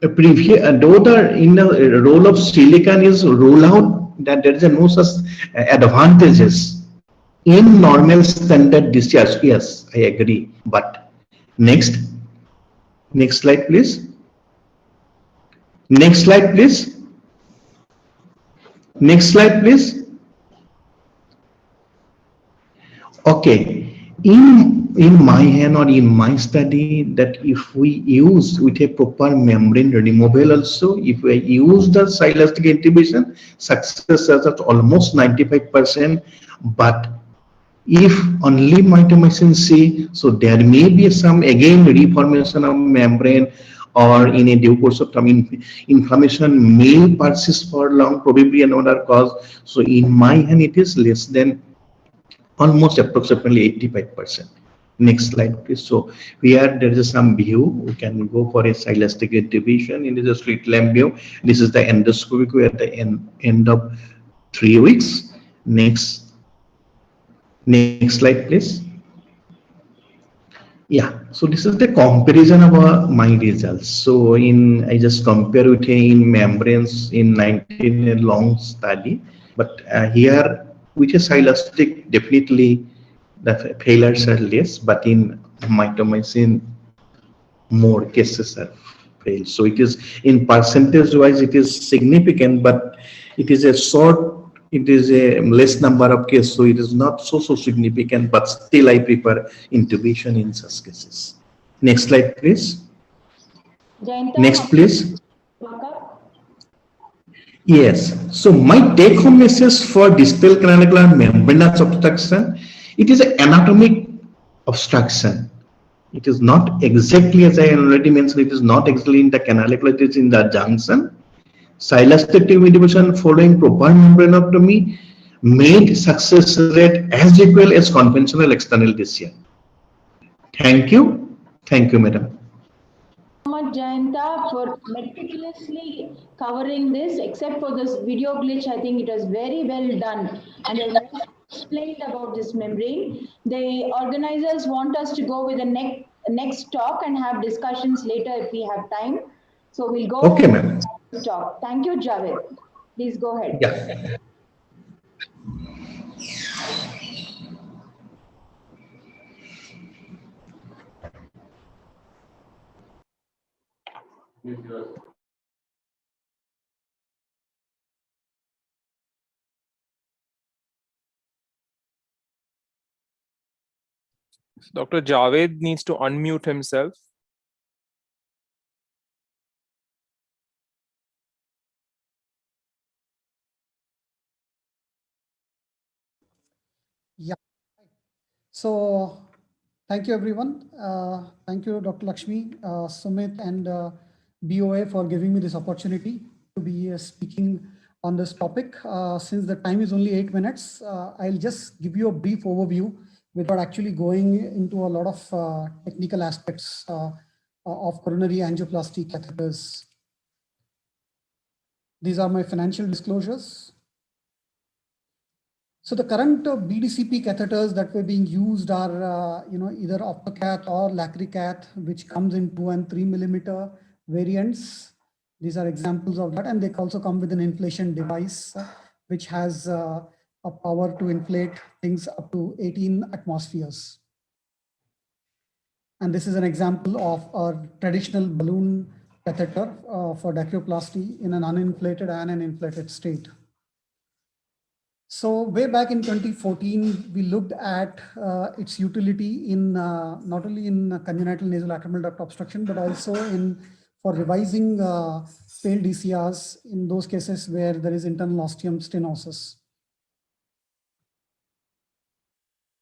in the role of silicon is ruled out, that there is no such advantages in normal standard discharge. Yes, I agree. But next slide please. Next slide please. Next slide please. Okay, in my hand or in my study, that if we use with a proper membrane removal also, if we use the silastic intubation, success is at almost 95%. But if only mitomycin C, so there may be some again reformation of membrane, or in a due course of time inflammation may persist for long, probably another cause. So in my hand it is less than almost approximately 85%. Next slide please. So here there is some view, we can go for a silastic intubation in the slit lamp view. This is the endoscopic view at the end of 3 weeks. Next slide please. Yeah, so this is the comparison of my results. So I just compare with in membranes in 19 a long study, but here with a silastic definitely the failures are less, but in mitomycin more cases are failed. So it is in percentage wise it is significant, but it is a less number of cases, so it is not so significant, but still I prefer intubation in such cases. Next slide please. Jayanta, next please. Yes, so my take home message for distal canalicular membranous obstruction, it is an anatomic obstruction. It is not exactly, as I already mentioned, it is not exactly in the canalicular, it is in the junction. Silastic intubation following proper membranotomy made success rate as equal as conventional external DCI. Thank you, madam. Much, Jayanta, for meticulously covering this. Except for this video glitch, I think it was very well done, and you explained about this membrane. The organizers want us to go with the next talk and have discussions later if we have time. So we'll go. Okay, ma'am. Talk. Thank you, Javed. Please go ahead. Yeah. Dr. Javed needs to unmute himself. Yeah. So thank you, everyone. Thank you, Dr. Lakshmi, Sumit, and BOA for giving me this opportunity to be speaking on this topic. Since the time is only 8 minutes, I'll just give you a brief overview without actually going into a lot of technical aspects of coronary angioplasty catheters. These are my financial disclosures. So the current BDCP catheters that were being used are, either Optocath or Lacricath, which comes in 2 and 3 millimeter variants. These are examples of that, and they also come with an inflation device, which has a power to inflate things up to 18 atmospheres. And this is an example of a traditional balloon catheter for dacryoplasty in an uninflated and an inflated state. So way back in 2014, we looked at its utility in not only in congenital nasolacrimal duct obstruction, but also for revising failed DCRs in those cases where there is internal ostium stenosis.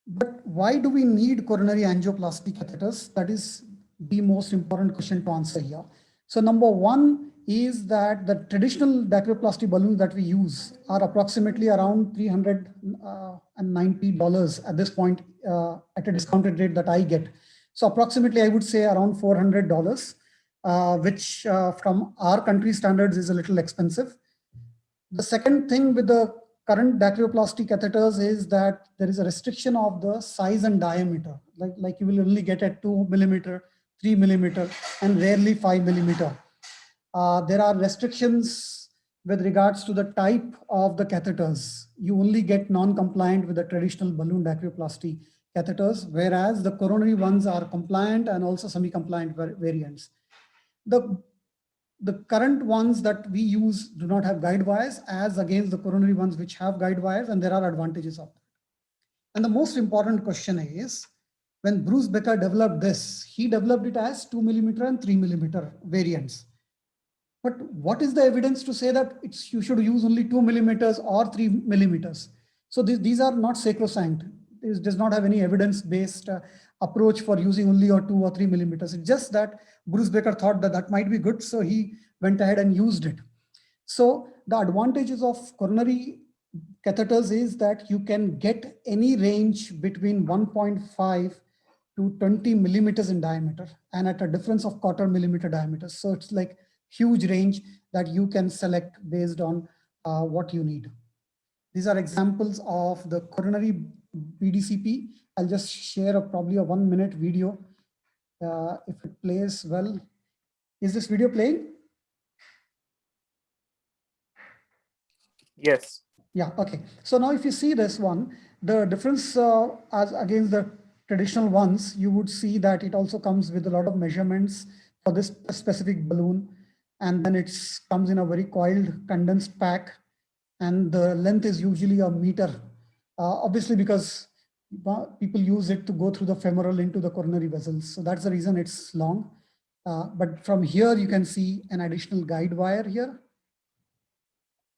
But why do we need coronary angioplasty catheters? That is the most important question to answer here. So number one is that the traditional dacryoplasty balloons that we use are approximately around $390 at this point at a discounted rate that I get. So approximately I would say around $400, which from our country standards is a little expensive. The second thing with the current dacryoplasty catheters is that there is a restriction of the size and diameter. Like you will only get at 2 millimeter, 3 millimeter, and rarely 5 millimeter. There are restrictions with regards to the type of the catheters. You only get non-compliant with the traditional balloon dacryoplasty catheters, whereas the coronary ones are compliant and also semi-compliant variants. The current ones that we use do not have guide wires as against the coronary ones which have guide wires, and there are advantages of that. And the most important question is, when Bruce Becker developed this, he developed it as 2 millimeter and 3 millimeter variants. But what is the evidence to say that you should use only 2 millimeters or 3 millimeters? So these are not sacrosanct. It does not have any evidence-based approach for using only 2 or 3 millimeters. It's just that Bruce Becker thought that that might be good, so he went ahead and used it. So the advantages of coronary catheters is that you can get any range between 1.5 to 20 millimeters in diameter and at a difference of 1/4 millimeter diameter. So it's like huge range that you can select based on what you need. These are examples of the coronary BDCP. I'll just share probably a 1-minute video if it plays well. Is this video playing? Yes. Yeah, okay. So now if you see this one, the difference as against the traditional ones, you would see that it also comes with a lot of measurements for this specific balloon. And then it comes in a very coiled condensed pack. And the length is usually a meter, obviously because people use it to go through the femoral into the coronary vessels. So that's the reason it's long. But from here, you can see an additional guide wire here.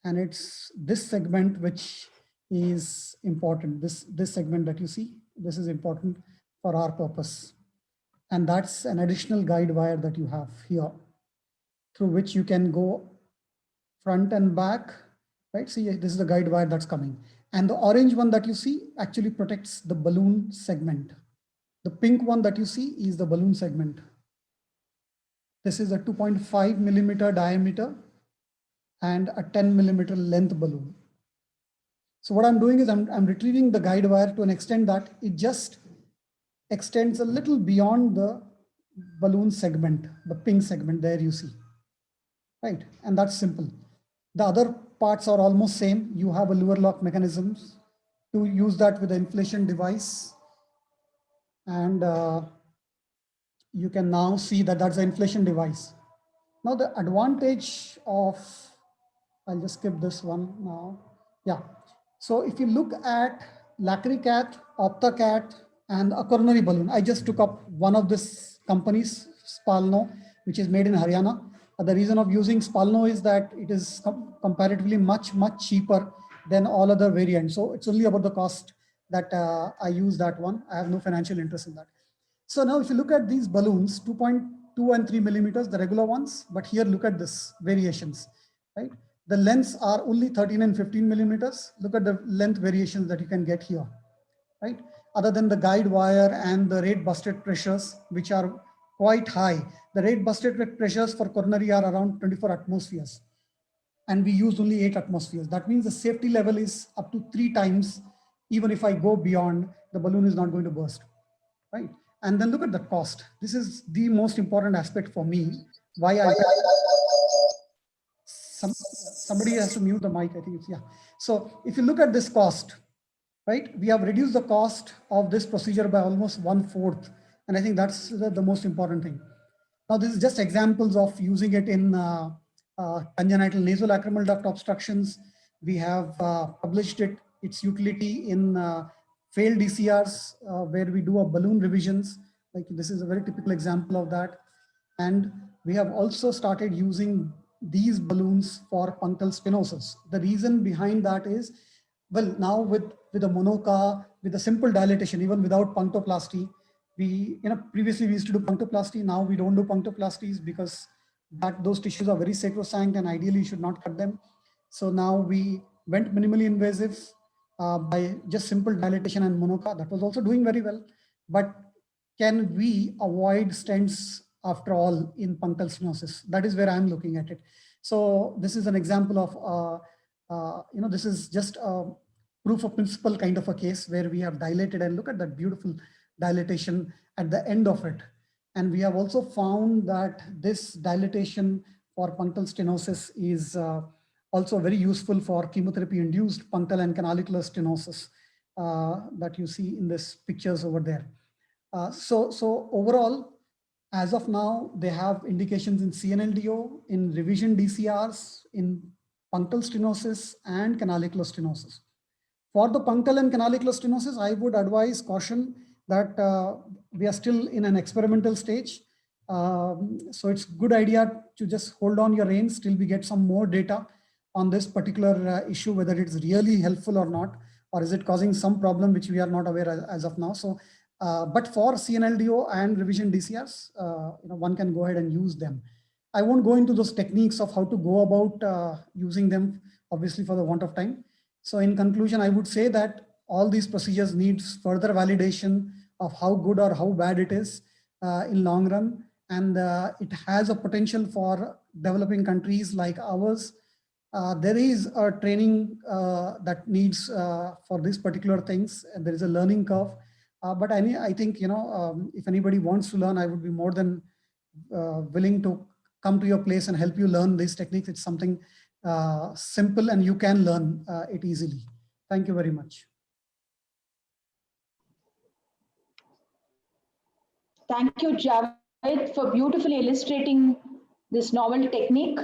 And it's this segment which is important. This segment that you see, this is important for our purpose. And that's an additional guide wire that you have here, through which you can go front and back, right? See, this is the guide wire that's coming. And the orange one that you see actually protects the balloon segment. The pink one that you see is the balloon segment. This is a 2.5 millimeter diameter and a 10 millimeter length balloon. So what I'm doing is I'm retrieving the guide wire to an extent that it just extends a little beyond the balloon segment, the pink segment there you see, right? And that's simple. The other parts are almost same. You have a lure lock mechanisms to use that with the inflation device. And you can now see that that's the inflation device. Now the advantage of, I'll just skip this one now. Yeah. So if you look at Lacricath, Optocath, and a coronary balloon, I just took up one of this company's, Spalno, which is made in Haryana. The reason of using Spalno is that it is comparatively much cheaper than all other variants. So it's only about the cost that I use that one. I have no financial interest in that. So now if you look at these balloons, 2.2 and 3 millimeters, the regular ones, but here look at this variations, right? The lengths are only 13 and 15 millimeters. Look at the length variations that you can get here, right? Other than the guide wire and the rate busted pressures, which are quite high. The rate busted pressures for coronary are around 24 atmospheres. And we use only 8 atmospheres. That means the safety level is up to 3 times even if I go beyond, the balloon is not going to burst, right? And then look at the cost. This is the most important aspect for me. Why I somebody has to mute the mic, I think it's, yeah. So if you look at this cost, right, we have reduced the cost of this procedure by almost 1/4. And I think that's the most important thing. Now, this is just examples of using it in congenital nasolacrimal duct obstructions. We have published its utility in failed DCRs where we do a balloon revisions. Like this is a very typical example of that. And we have also started using these balloons for punctal stenosis. The reason behind that is, well, now with a MONOCA, with a simple dilatation, even without punctoplasty, previously we used to do punctoplasty. Now we don't do punctoplasties because those tissues are very sacrosanct and ideally you should not cut them. So now we went minimally invasive by just simple dilatation and MONOCA. That was also doing very well. But can we avoid stents after all in punctal stenosis? That is where I'm looking at it. So this is an example of, this is just a proof of principle kind of a case where we have dilated, and look at that beautiful dilatation at the end of it. And we have also found that this dilatation for punctal stenosis is also very useful for chemotherapy-induced punctal and canalicular stenosis that you see in these pictures over there. So overall, as of now, they have indications in CNLDO, in revision DCRs, in punctal stenosis and canalicular stenosis. For the punctal and canalicular stenosis, I would advise caution that we are still in an experimental stage. So it's a good idea to just hold on your reins till we get some more data on this particular issue, whether it's really helpful or not, or is it causing some problem which we are not aware as of now. So, but for CNLDO and revision DCRs, one can go ahead and use them. I won't go into those techniques of how to go about using them, obviously for the want of time. So in conclusion, I would say that all these procedures needs further validation of how good or how bad it is in long run. And it has a potential for developing countries like ours. There is a training that needs for these particular things. And there is a learning curve. But I think, if anybody wants to learn, I would be more than willing to come to your place and help you learn these techniques. It's something simple and you can learn it easily. Thank you very much. Thank you, Javed, for beautifully illustrating this novel technique.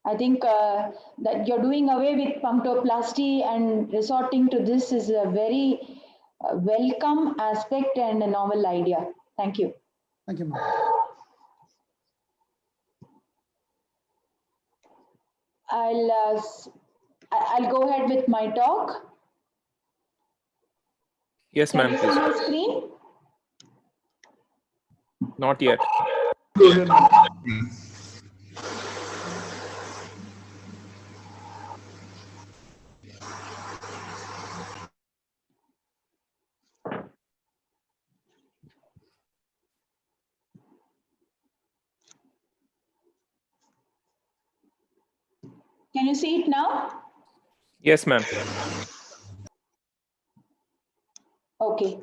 I think that you're doing away with punctoplasty and resorting to this is a very welcome aspect and a novel idea. Thank you. Thank you, ma'am. I'll go ahead with my talk. Yes, ma'am. Can you see my screen? Not yet. Can you see it now? Yes, ma'am. Okay.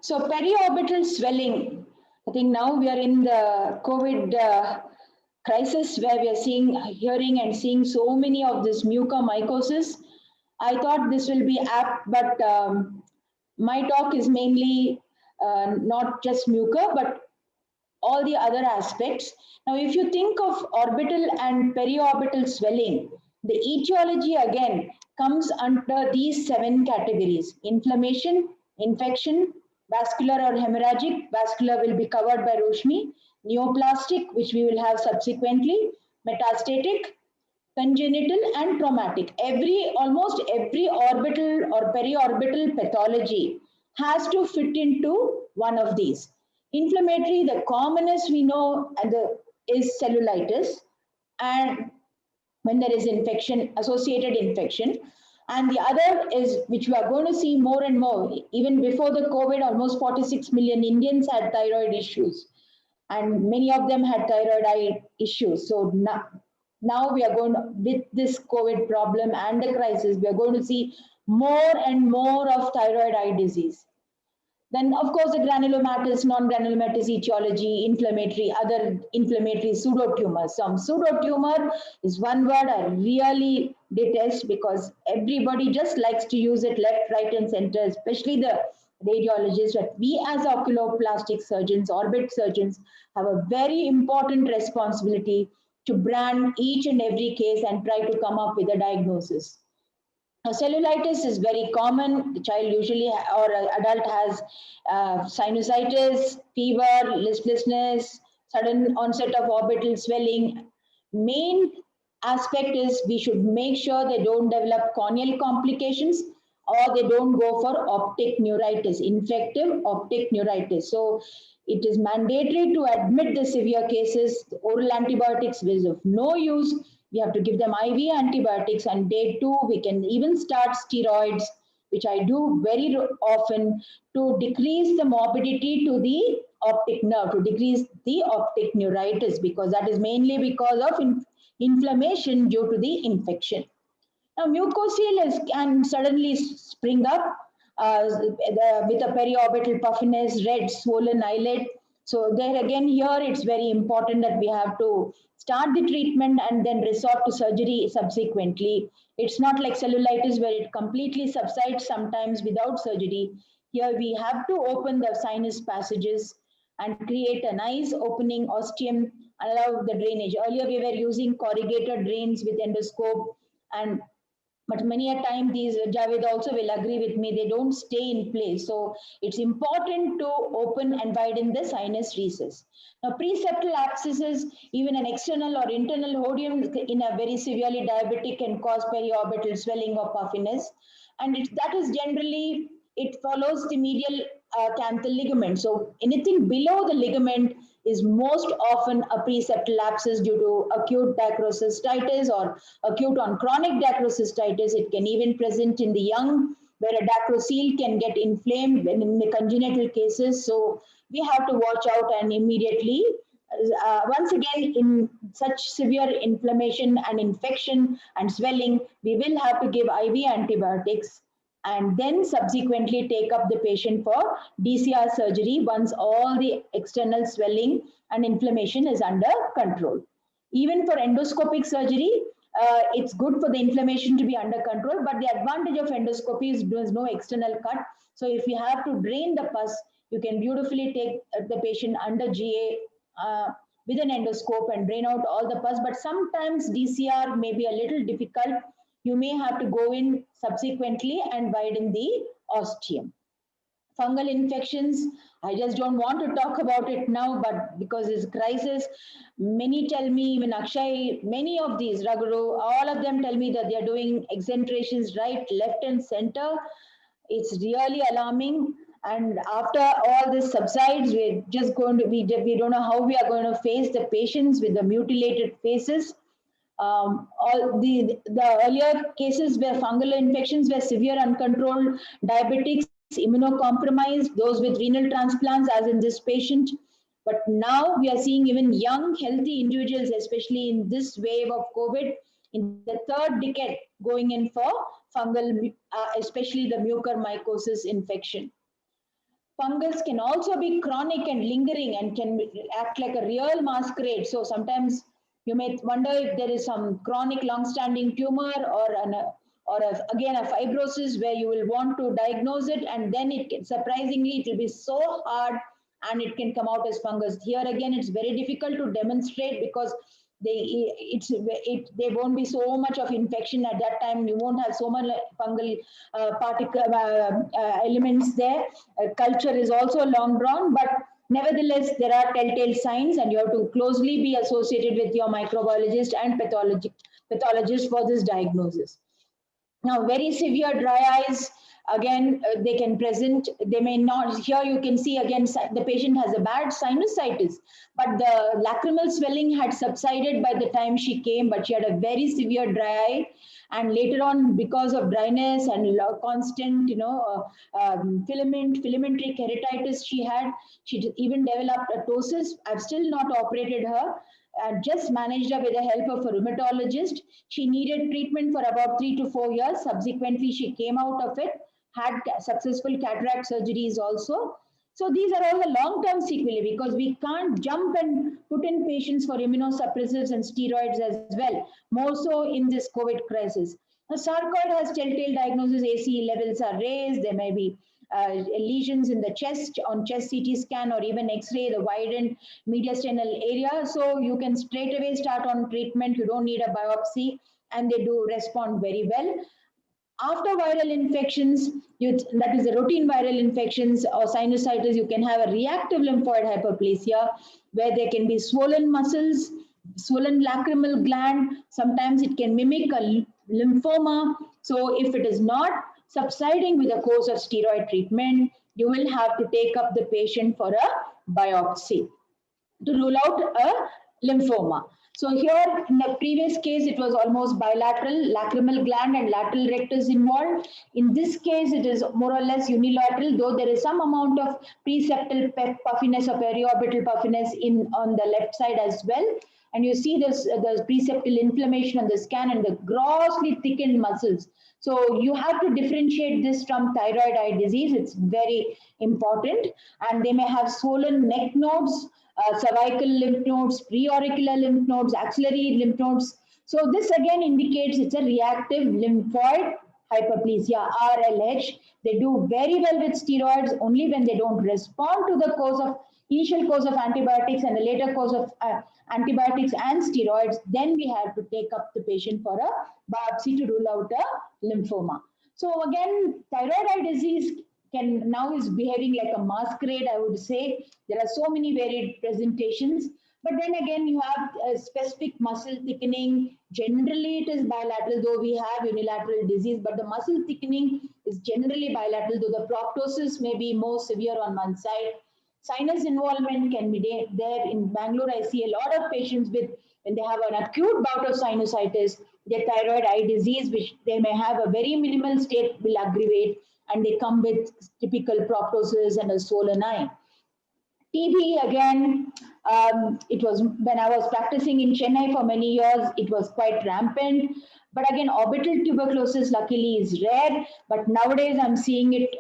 So periorbital swelling. I think now we are in the COVID crisis where we are hearing and seeing so many of this mucormycosis. I thought this will be apt, but my talk is mainly not just mucor, but all the other aspects. Now, if you think of orbital and periorbital swelling, the etiology again comes under these 7 categories: inflammation, infection, vascular or hemorrhagic. Vascular will be covered by Roshmi, neoplastic, which we will have subsequently, metastatic, congenital, and traumatic. Almost every orbital or periorbital pathology has to fit into one of these. Inflammatory, the commonest we know is cellulitis, and when there is infection, associated infection. And the other is, which we are going to see more and more, even before the COVID, almost 46 million Indians had thyroid issues. And many of them had thyroid eye issues. So now we are going to, with this COVID problem and the crisis, we are going to see more and more of thyroid eye disease. Then, of course, the granulomatous, non-granulomatous etiology, other inflammatory pseudotumors. Some pseudotumor is one word I really detest because everybody just likes to use it left, right, and center, especially the radiologists. But we as oculoplastic surgeons, orbit surgeons, have a very important responsibility to brand each and every case and try to come up with a diagnosis. Now, cellulitis is very common. The child usually or adult has sinusitis, fever, listlessness, sudden onset of orbital swelling. Main aspect is we should make sure they don't develop corneal complications or they don't go for optic neuritis, infective optic neuritis. So it is mandatory to admit the severe cases. The oral antibiotics is of no use. We have to give them IV antibiotics, and day 2, we can even start steroids, which I do very often to decrease the morbidity to the optic nerve, to decrease the optic neuritis, because that is mainly because of inflammation due to the infection. Now, mucocele can suddenly spring up with a periorbital puffiness, red swollen eyelid. So there again, here it's very important that we have to start the treatment and then resort to surgery subsequently. It's not like cellulitis where it completely subsides sometimes without surgery. Here we have to open the sinus passages and create a nice opening ostium, allow the drainage. Earlier we were using corrugated drains with endoscope, but many a time these, Javed also will agree with me, they don't stay in place. So it's important to open and widen the sinus recess. Now, preseptal abscesses, even an external or internal hodium in a very severely diabetic can cause periorbital swelling or puffiness. And that is generally, it follows the medial canthal ligament. So anything below the ligament is most often a preseptal abscess due to acute dacrocystitis or acute on chronic dacrocystitis. It can even present in the young, where a dacrocele can get inflamed in the congenital cases. So we have to watch out and immediately, once again, in such severe inflammation and infection and swelling, we will have to give IV antibiotics and then subsequently take up the patient for DCR surgery once all the external swelling and inflammation is under control. Even for endoscopic surgery, it's good for the inflammation to be under control, but the advantage of endoscopy is there is no external cut. So if you have to drain the pus, you can beautifully take the patient under GA with an endoscope and drain out all the pus. But sometimes DCR may be a little difficult. You may have to go in subsequently and widen the ostium. Fungal infections, I just don't want to talk about it now, but because it's a crisis, many tell me, even Akshay, many of these, Raguru, all of them tell me that they're doing exentrations right, left and center. It's really alarming. And after all this subsides, we're just going to be, we don't know how we are going to face the patients with the mutilated faces. All the earlier cases where fungal infections were severe uncontrolled diabetics, immunocompromised, those with renal transplants, as in this patient. But now we are seeing even young, healthy individuals, especially in this wave of COVID, in the 3rd decade, going in for fungal, especially the mucormycosis infection. Fungals can also be chronic and lingering and can act like a real masquerade. So sometimes you may wonder if there is some chronic long-standing tumor or again a fibrosis where you will want to diagnose it, and then it can, surprisingly, it will be so hard and it can come out as fungus. Here again, it's very difficult to demonstrate because there won't be so much of infection at that time. You won't have so much fungal elements there. Culture is also long drawn, but nevertheless, there are telltale signs and you have to closely be associated with your microbiologist and pathologist for this diagnosis. Now, very severe dry eyes, again, they can present, they may not. Here you can see again, the patient has a bad sinusitis, but the lacrimal swelling had subsided by the time she came, but she had a very severe dry eye. And later on, because of dryness and constant, filamentary keratitis she even developed ptosis. I've still not operated her. Just managed her with the help of a rheumatologist. She needed treatment for about 3 to 4 years. Subsequently, she came out of it, had successful cataract surgeries also. So these are all the long-term sequelae, because we can't jump and put in patients for immunosuppressives and steroids as well, more so in this COVID crisis. Now, sarcoid has telltale diagnosis, ACE levels are raised, there may be lesions in the chest, on chest CT scan or even X-ray, the widened mediastinal area. So you can straight away start on treatment, you don't need a biopsy, and they do respond very well. After viral infections, that is the routine viral infections or sinusitis, you can have a reactive lymphoid hyperplasia where there can be swollen muscles, swollen lacrimal gland. Sometimes it can mimic a lymphoma. So if it is not subsiding with a course of steroid treatment, you will have to take up the patient for a biopsy to rule out a lymphoma. So here in the previous case, it was almost bilateral, lacrimal gland and lateral rectus involved. In this case, it is more or less unilateral, though there is some amount of preseptal puffiness or periorbital puffiness on the left side as well. And you see this, the preseptal inflammation on the scan and the grossly thickened muscles. So you have to differentiate this from thyroid eye disease. It's very important. And they may have swollen neck nodes, cervical lymph nodes, preauricular lymph nodes, axillary lymph nodes. So this again indicates it's a reactive lymphoid hyperplasia, RLH. They do very well with steroids only when they don't respond to the initial course of antibiotics and the later course of antibiotics and steroids. Then we have to take up the patient for a biopsy to rule out a lymphoma. So again, thyroid eye disease now is behaving like a masquerade, I would say. There are so many varied presentations, but then again, you have a specific muscle thickening. Generally, it is bilateral, though we have unilateral disease, but the muscle thickening is generally bilateral, though the proptosis may be more severe on one side. Sinus involvement can be there. In Bangalore, I see a lot of patients when they have an acute bout of sinusitis, their thyroid eye disease, which they may have a very minimal state, will aggravate, and they come with typical proptosis and a swollen eye. TB, again, it was when I was practicing in Chennai for many years, it was quite rampant. But again, orbital tuberculosis luckily is rare, but nowadays I'm seeing it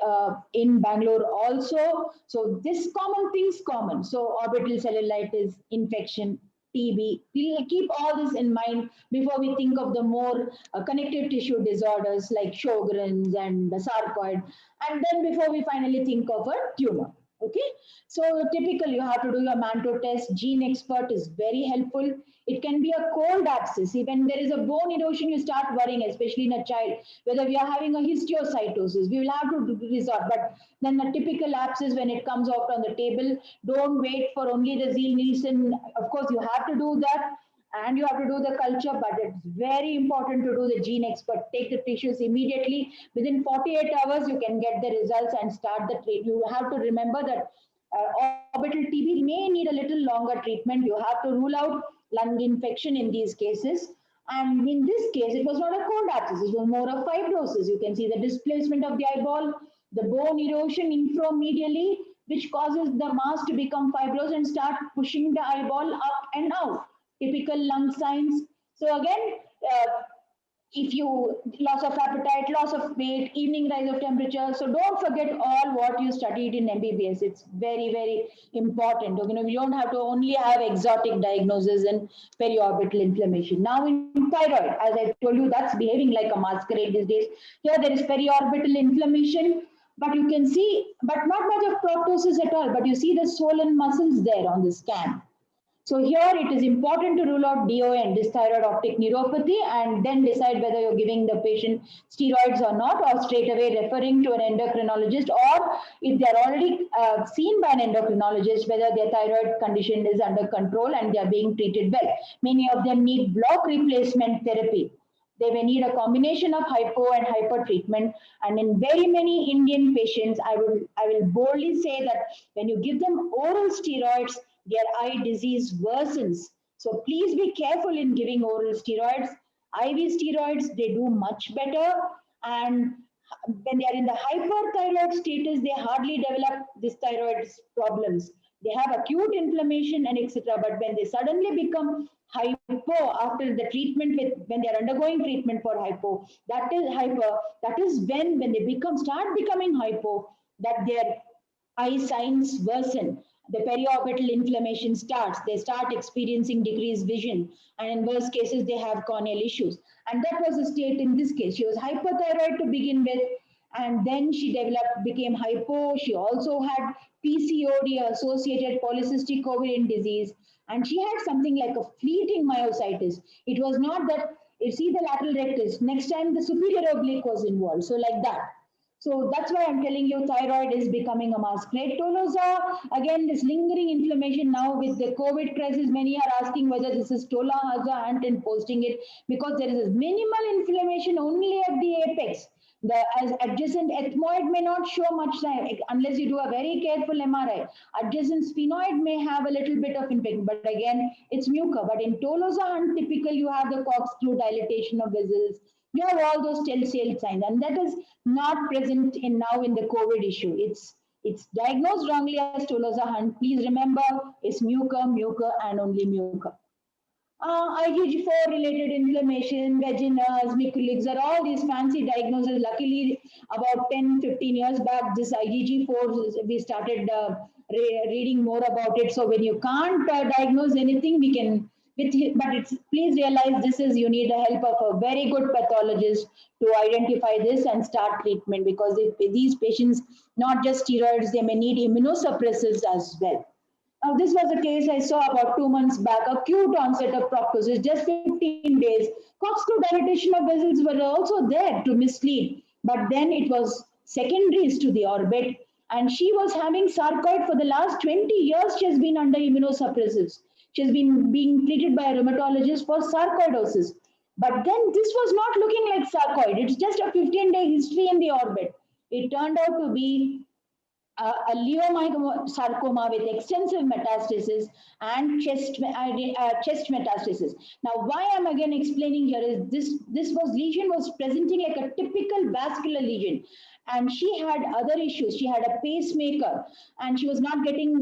in Bangalore also. So this common things common. So orbital cellulitis, infection, TB. We'll keep all this in mind before we think of the more connective tissue disorders like Sjogren's and the sarcoid, and then before we finally think of a tumor. Okay, so typically you have to do your Manto test. Gene expert is very helpful. It can be a cold abscess. When there is a bone erosion, you start worrying, especially in a child, whether we are having a histiocytosis. We will have to resort. But then the typical abscess, when it comes out on the table, don't wait for only the Ziehl-Neelsen. Of course, you have to do that. And you have to do the culture, but it's very important to do the gene expert. Take the tissues immediately. Within 48 hours, you can get the results and start the treatment. You have to remember that orbital TB may need a little longer treatment. You have to rule out lung infection in these cases. And in this case, it was not a cold abscess. It was more of fibrosis. You can see the displacement of the eyeball, the bone erosion inframedially, which causes the mass to become fibrous and start pushing the eyeball up and out. Typical lung signs. So again, if you loss of appetite, loss of weight, evening rise of temperature. So don't forget all what you studied in MBBS. It's very, very important. We don't have to only have exotic diagnosis and periorbital inflammation. Now in thyroid, as I told you, that's behaving like a masquerade these days. Here there is periorbital inflammation, but you can see, but not much of proptosis at all, but you see the swollen muscles there on the scan. So here it is important to rule out DON, dysthyroid optic neuropathy, and then decide whether you're giving the patient steroids or not, or straight away referring to an endocrinologist, or if they're already seen by an endocrinologist, whether their thyroid condition is under control and they're being treated well. Many of them need block replacement therapy. They may need a combination of hypo and hyper treatment. And in very many Indian patients, I will boldly say that when you give them oral steroids, their eye disease worsens. So please be careful in giving oral steroids. IV steroids, they do much better. And when they are in the hyperthyroid status, they hardly develop these thyroid problems. They have acute inflammation and etc. But when they suddenly become hypo after the treatment when they are undergoing treatment for hypo, that is when they start becoming hypo, that their eye signs worsen. The periorbital inflammation starts. They start experiencing decreased vision, and in worst cases, they have corneal issues. And that was the state in this case. She was hypothyroid to begin with, and then she became hypo. She also had PCOD, associated polycystic ovarian disease, and she had something like a fleeting myositis. It was not that you see the lateral rectus. Next time, the superior oblique was involved. So like that. So that's why I'm telling you thyroid is becoming a masquerade. Tolosa, again, this lingering inflammation now with the COVID crisis, many are asking whether this is Tolahasa and posting it because there is a minimal inflammation only at the apex. The adjacent ethmoid may not show much unless you do a very careful MRI. Adjacent sphenoid may have a little bit of infection, but again, it's mucus. But in Tolosa Hunt, typical, you have the corkscrew dilatation of vessels. You have all those telltale signs, and that is not present now in the COVID issue. It's diagnosed wrongly as Tolosa Hunt. Please remember, it's mucus, and only mucus. IgG4 related inflammation, vaginas, mucolytics are all these fancy diagnoses. Luckily, about 10-15 years back, this IgG4, we started reading more about it. So when you can't diagnose anything, we can, please realize you need the help of a very good pathologist to identify this and start treatment, because if these patients, not just steroids, they may need immunosuppressants as well. Now, this was a case I saw about 2 months back, acute onset of proptosis, just 15 days. Corkscrew dilatation of vessels were also there to mislead, but then it was secondaries to the orbit, and she was having sarcoid for the last 20 years. She has been under immunosuppressants. She has been being treated by a rheumatologist for sarcoidosis. But then this was not looking like sarcoid. It's just a 15-day history in the orbit. It turned out to be a leiomyosarcoma with extensive metastasis and chest metastasis. Now, why I'm again explaining here is this lesion was presenting like a typical vascular lesion, and she had other issues. She had a pacemaker, and she was not getting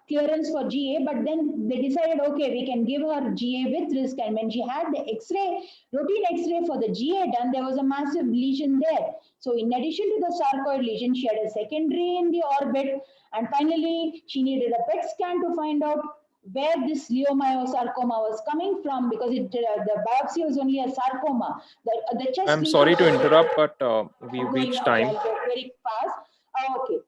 clearance for GA. But then they decided, okay, we can give her GA with risk. And when she had the routine X-ray for the GA done, there was a massive lesion there. So in addition to the sarcoid lesion, she had a secondary in the orbit, and finally she needed a PET scan to find out where this leiomyosarcoma was coming from, because the biopsy was only a sarcoma. The chest. I'm sorry to interrupt, but we've reached time. I'll go very fast. Okay.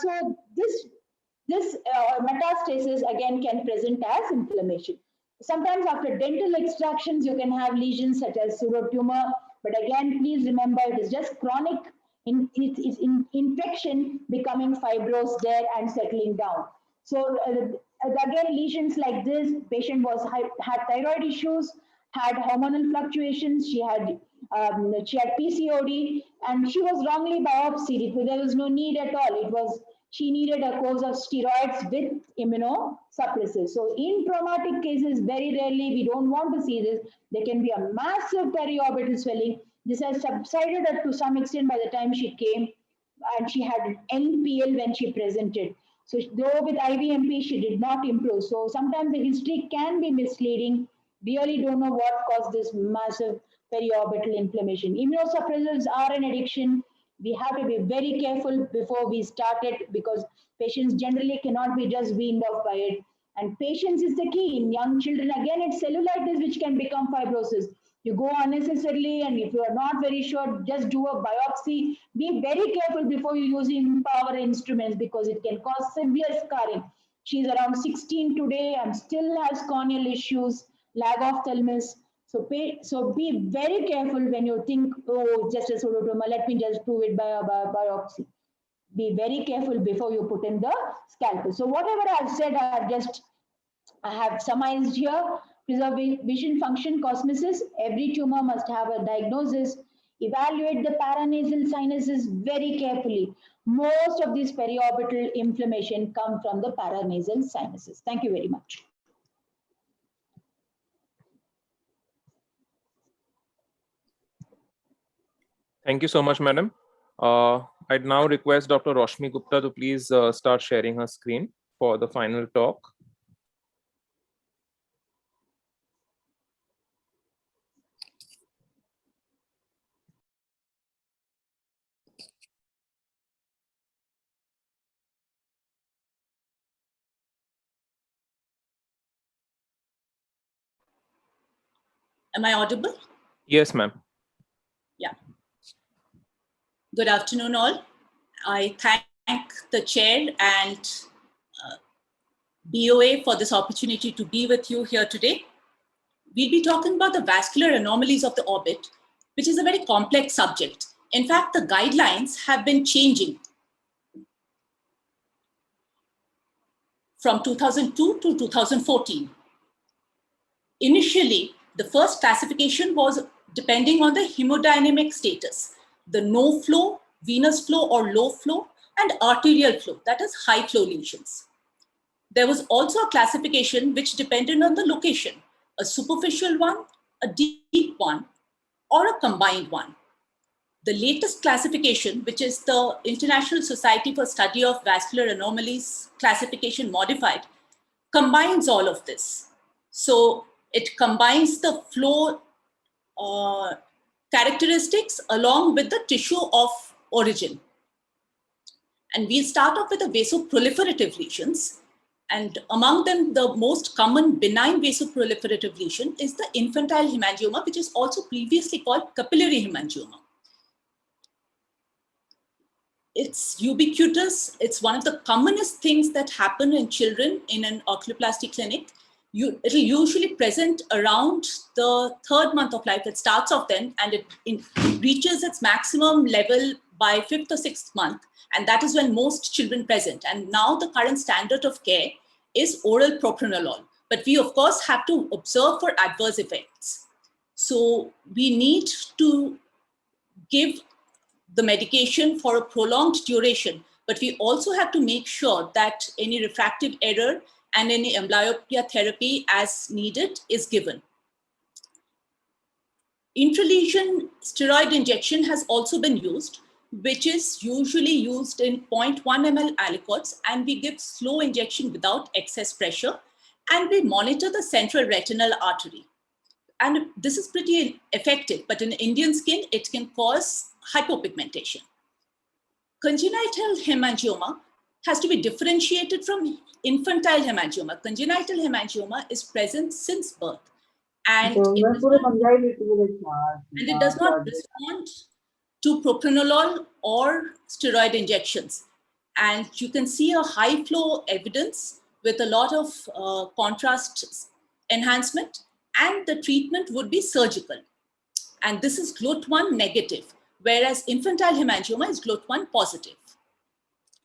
So this metastasis again can present as inflammation. Sometimes after dental extractions, you can have lesions such as pseudotumor. But again, please remember, it is just chronic infection becoming fibrous there and settling down. So again, lesions like this, patient had thyroid issues, had hormonal fluctuations, she had PCOD, and she was wrongly biopsied. There was no need at all. She needed a course of steroids with immunosuppressants. So in traumatic cases, very rarely, we don't want to see this. There can be a massive periorbital swelling. This has subsided to some extent by the time she came, and she had an NPL when she presented. So though with IVMP, she did not improve. So sometimes the history can be misleading. We really don't know what caused this massive periorbital inflammation. Immunosuppressants are an addiction. We have to be very careful before we start it, because patients generally cannot be just weaned off by it. And patience is the key. In young children, again, it's cellulitis which can become fibrosis. You go unnecessarily, and if you are not very sure, just do a biopsy. Be very careful before you using power instruments, because it can cause severe scarring. She's around 16 today and still has corneal issues, lag of thalmus. So be very careful when you think, oh, just a pseudotumor, let me just prove it by a biopsy. Be very careful before you put in the scalpel. So whatever I've said, I have summarized here. Preserve vision function cosmesis. Every tumor must have a diagnosis. Evaluate the paranasal sinuses very carefully. Most of this periorbital inflammation come from the paranasal sinuses. Thank you very much. Thank you so much, madam. I'd now request Dr. Roshmi Gupta to please start sharing her screen for the final talk. Am I audible? Yes, ma'am. Yeah. Good afternoon, all. I thank the chair and BOA for this opportunity to be with you here today. We'll be talking about the vascular anomalies of the orbit, which is a very complex subject. In fact, the guidelines have been changing from 2002 to 2014. Initially, the first classification was depending on the hemodynamic status, the no flow, venous flow or low flow, and arterial flow, that is high flow lesions. There was also a classification which depended on the location, a superficial one, a deep one, or a combined one. The latest classification, which is the International Society for Study of Vascular Anomalies classification modified, combines all of this. So it combines the flow characteristics along with the tissue of origin. And we'll start off with the vasoproliferative lesions. And among them, the most common benign vasoproliferative lesion is the infantile hemangioma, which is also previously called capillary hemangioma. It's ubiquitous. It's one of the commonest things that happen in children in an oculoplasty clinic. It'll usually present around the 3rd month of life. It starts off then and it reaches its maximum level by 5th or 6th month. And that is when most children present. And now the current standard of care is oral propranolol. But we, of course, have to observe for adverse effects. So we need to give the medication for a prolonged duration, but we also have to make sure that any refractive error and any amblyopia therapy as needed is given. Intralesion steroid injection has also been used, which is usually used in 0.1 ml aliquots, and we give slow injection without excess pressure, and we monitor the central retinal artery. And this is pretty effective, but in Indian skin, it can cause hypopigmentation. Congenital hemangioma has to be differentiated from infantile hemangioma. Congenital hemangioma is present since birth, and it does not respond to propranolol or steroid injections. And you can see a high flow evidence with a lot of contrast enhancement, and the treatment would be surgical. And this is GLOT1 negative, whereas infantile hemangioma is GLOT1 positive.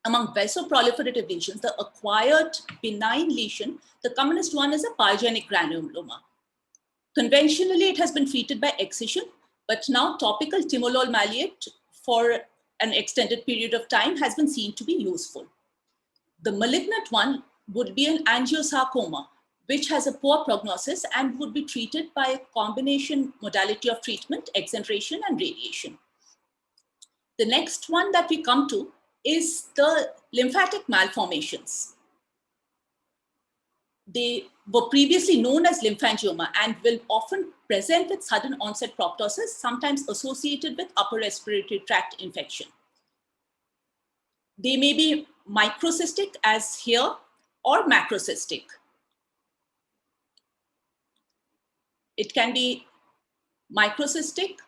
Among vasoproliferative lesions, the acquired benign lesion, the commonest one is a pyogenic granuloma. Conventionally, it has been treated by excision, but now topical timolol maleate for an extended period of time has been seen to be useful. The malignant one would be an angiosarcoma, which has a poor prognosis and would be treated by a combination modality of treatment, exenteration and radiation. The next one that we come to is the lymphatic malformations. They were previously known as lymphangioma and will often present with sudden onset proptosis, sometimes associated with upper respiratory tract infection. They may be microcystic as here or macrocystic. It can be microcystic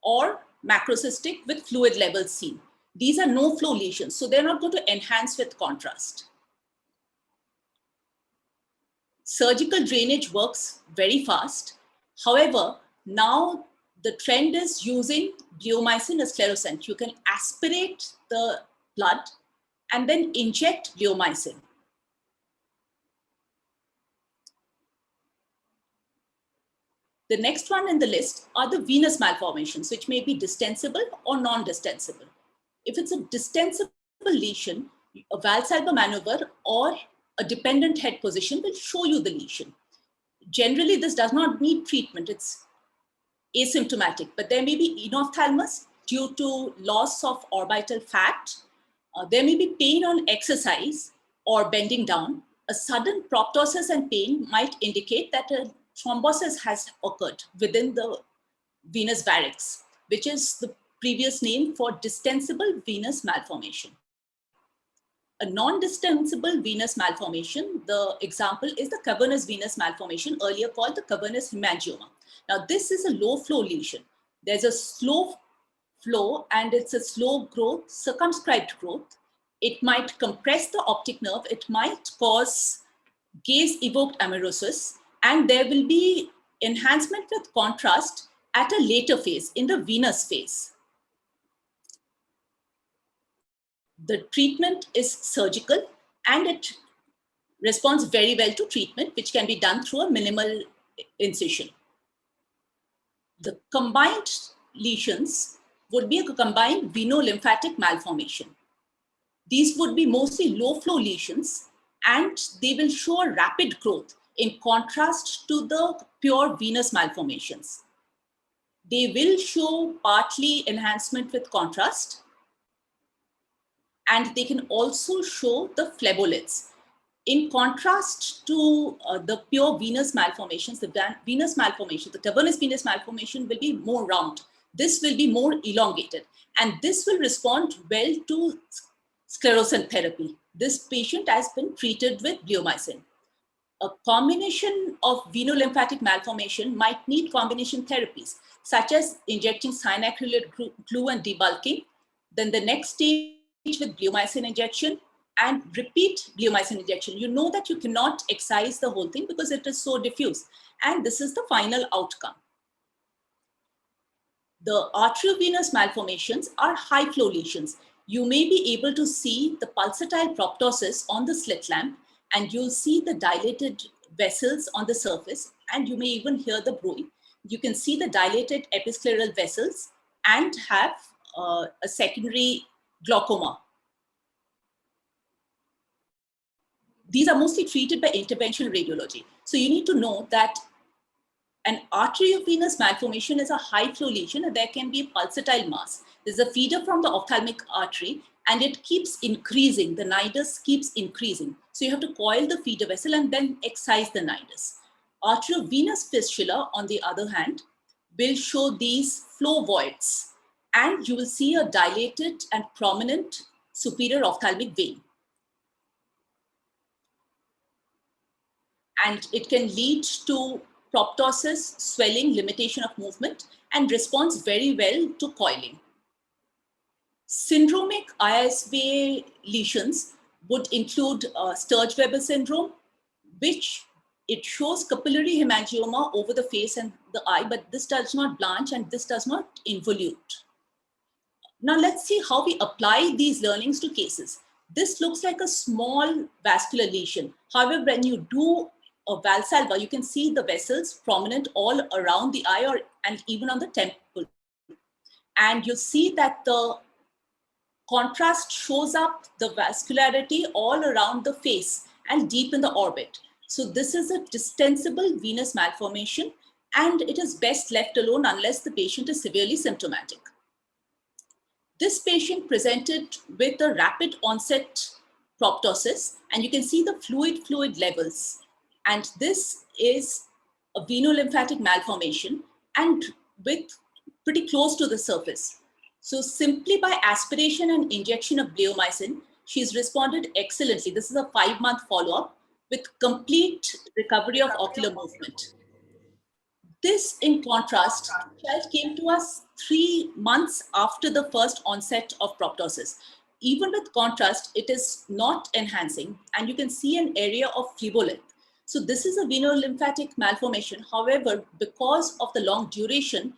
or macrocystic with fluid levels seen. These are no flow lesions, so they're not going to enhance with contrast. Surgical drainage works very fast. However, now the trend is using bleomycin as sclerosant. You can aspirate the blood and then inject bleomycin. The next one in the list are the venous malformations, which may be distensible or non-distensible. If it's a distensible lesion, a Valsalva maneuver or a dependent head position will show you the lesion. Generally, this does not need treatment. It's asymptomatic, but there may be enophthalmos due to loss of orbital fat. There may be pain on exercise or bending down. A sudden proptosis and pain might indicate that a thrombosis has occurred within the venous varix, which is the previous name for distensible venous malformation. A non-distensible venous malformation, the example is the cavernous venous malformation, earlier called the cavernous hemangioma. Now, this is a low flow lesion. There's a slow flow and it's a slow growth, circumscribed growth. It might compress the optic nerve. It might cause gaze-evoked amaurosis, and there will be enhancement with contrast at a later phase, in the venous phase. The treatment is surgical and it responds very well to treatment, which can be done through a minimal incision. The combined lesions would be a combined veno-lymphatic malformation. These would be mostly low flow lesions and they will show a rapid growth in contrast to the pure venous malformations. They will show partly enhancement with contrast, and they can also show the phleboliths. In contrast to the pure venous malformations, the venous malformation, the cavernous venous malformation will be more round. This will be more elongated, and this will respond well to sclerosant therapy. This patient has been treated with bleomycin. A combination of veno-lymphatic malformation might need combination therapies, such as injecting cyanoacrylate glue and debulking. Then the next stage with bleomycin injection and repeat bleomycin injection. You know that you cannot excise the whole thing because it is so diffuse. And this is the final outcome. The arteriovenous malformations are high flow lesions. You may be able to see the pulsatile proptosis on the slit lamp, and you'll see the dilated vessels on the surface, and you may even hear the bruit. You can see the dilated episcleral vessels and have a secondary glaucoma. These are mostly treated by interventional radiology. So you need to know that an arteriovenous malformation is a high flow lesion, and there can be a pulsatile mass. There's a feeder from the ophthalmic artery, and it keeps increasing. The nidus keeps increasing. So you have to coil the feeder vessel and then excise the nidus. Arteriovenous fistula, on the other hand, will show these flow voids, and you will see a dilated and prominent superior ophthalmic vein. And it can lead to proptosis, swelling, limitation of movement, and responds very well to coiling. Syndromic ISVA lesions would include Sturge-Weber syndrome, which it shows capillary hemangioma over the face and the eye, but this does not blanch and this does not involute. Now let's see how we apply these learnings to cases. This looks like a small vascular lesion. However, when you do a Valsalva, you can see the vessels prominent all around the eye and even on the temple. And you see that the contrast shows up the vascularity all around the face and deep in the orbit. So this is a distensible venous malformation, and it is best left alone unless the patient is severely symptomatic. This patient presented with a rapid onset proptosis, and you can see the fluid levels. And this is a veno-lymphatic malformation and with pretty close to the surface. So simply by aspiration and injection of bleomycin, she's responded excellently. This is a 5-month follow-up with complete recovery of ocular movement. This, in contrast, child came to us 3 months after the first onset of proptosis. Even with contrast, it is not enhancing, and you can see an area of phlebolith. So this is a veno-lymphatic malformation. However, because of the long duration,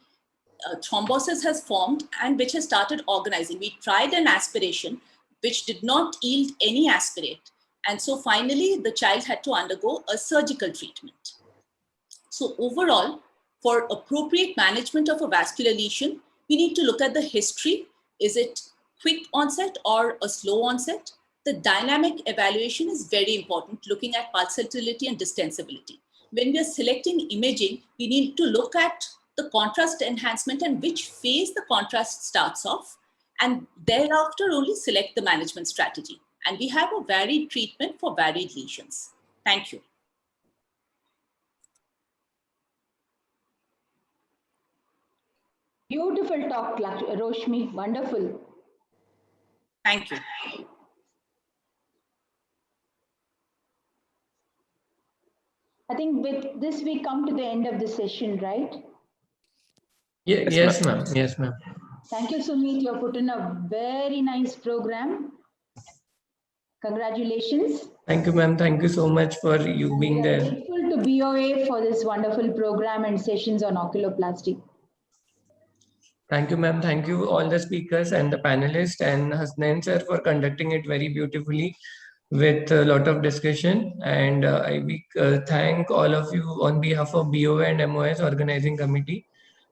thrombosis has formed and which has started organizing. We tried an aspiration, which did not yield any aspirate. And so finally, the child had to undergo a surgical treatment. So overall, for appropriate management of a vascular lesion, we need to look at the history. Is it quick onset or a slow onset? The dynamic evaluation is very important, looking at pulsatility and distensibility. When we are selecting imaging, we need to look at the contrast enhancement and which phase the contrast starts off, and thereafter only select the management strategy. And we have a varied treatment for varied lesions. Thank you. Beautiful talk, Roshmi. Wonderful. Thank you. I think with this, we come to the end of the session, right? Yeah, yes, ma'am. Yes, ma'am. Thank you, Sumit. You have put in a very nice program. Congratulations. Thank you, ma'am. Thank you so much for you being there. Grateful to BOA for this wonderful program and sessions on oculoplasty. Thank you, ma'am. Thank you, all the speakers and the panelists, and Hasnain sir for conducting it very beautifully with a lot of discussion. And I thank all of you on behalf of BOA and MOS organizing committee.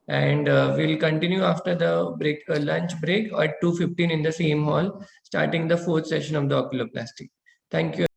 And we'll continue after the break, lunch break at 2:15 in the same hall, starting the 4th session of the oculoplasty. Thank you.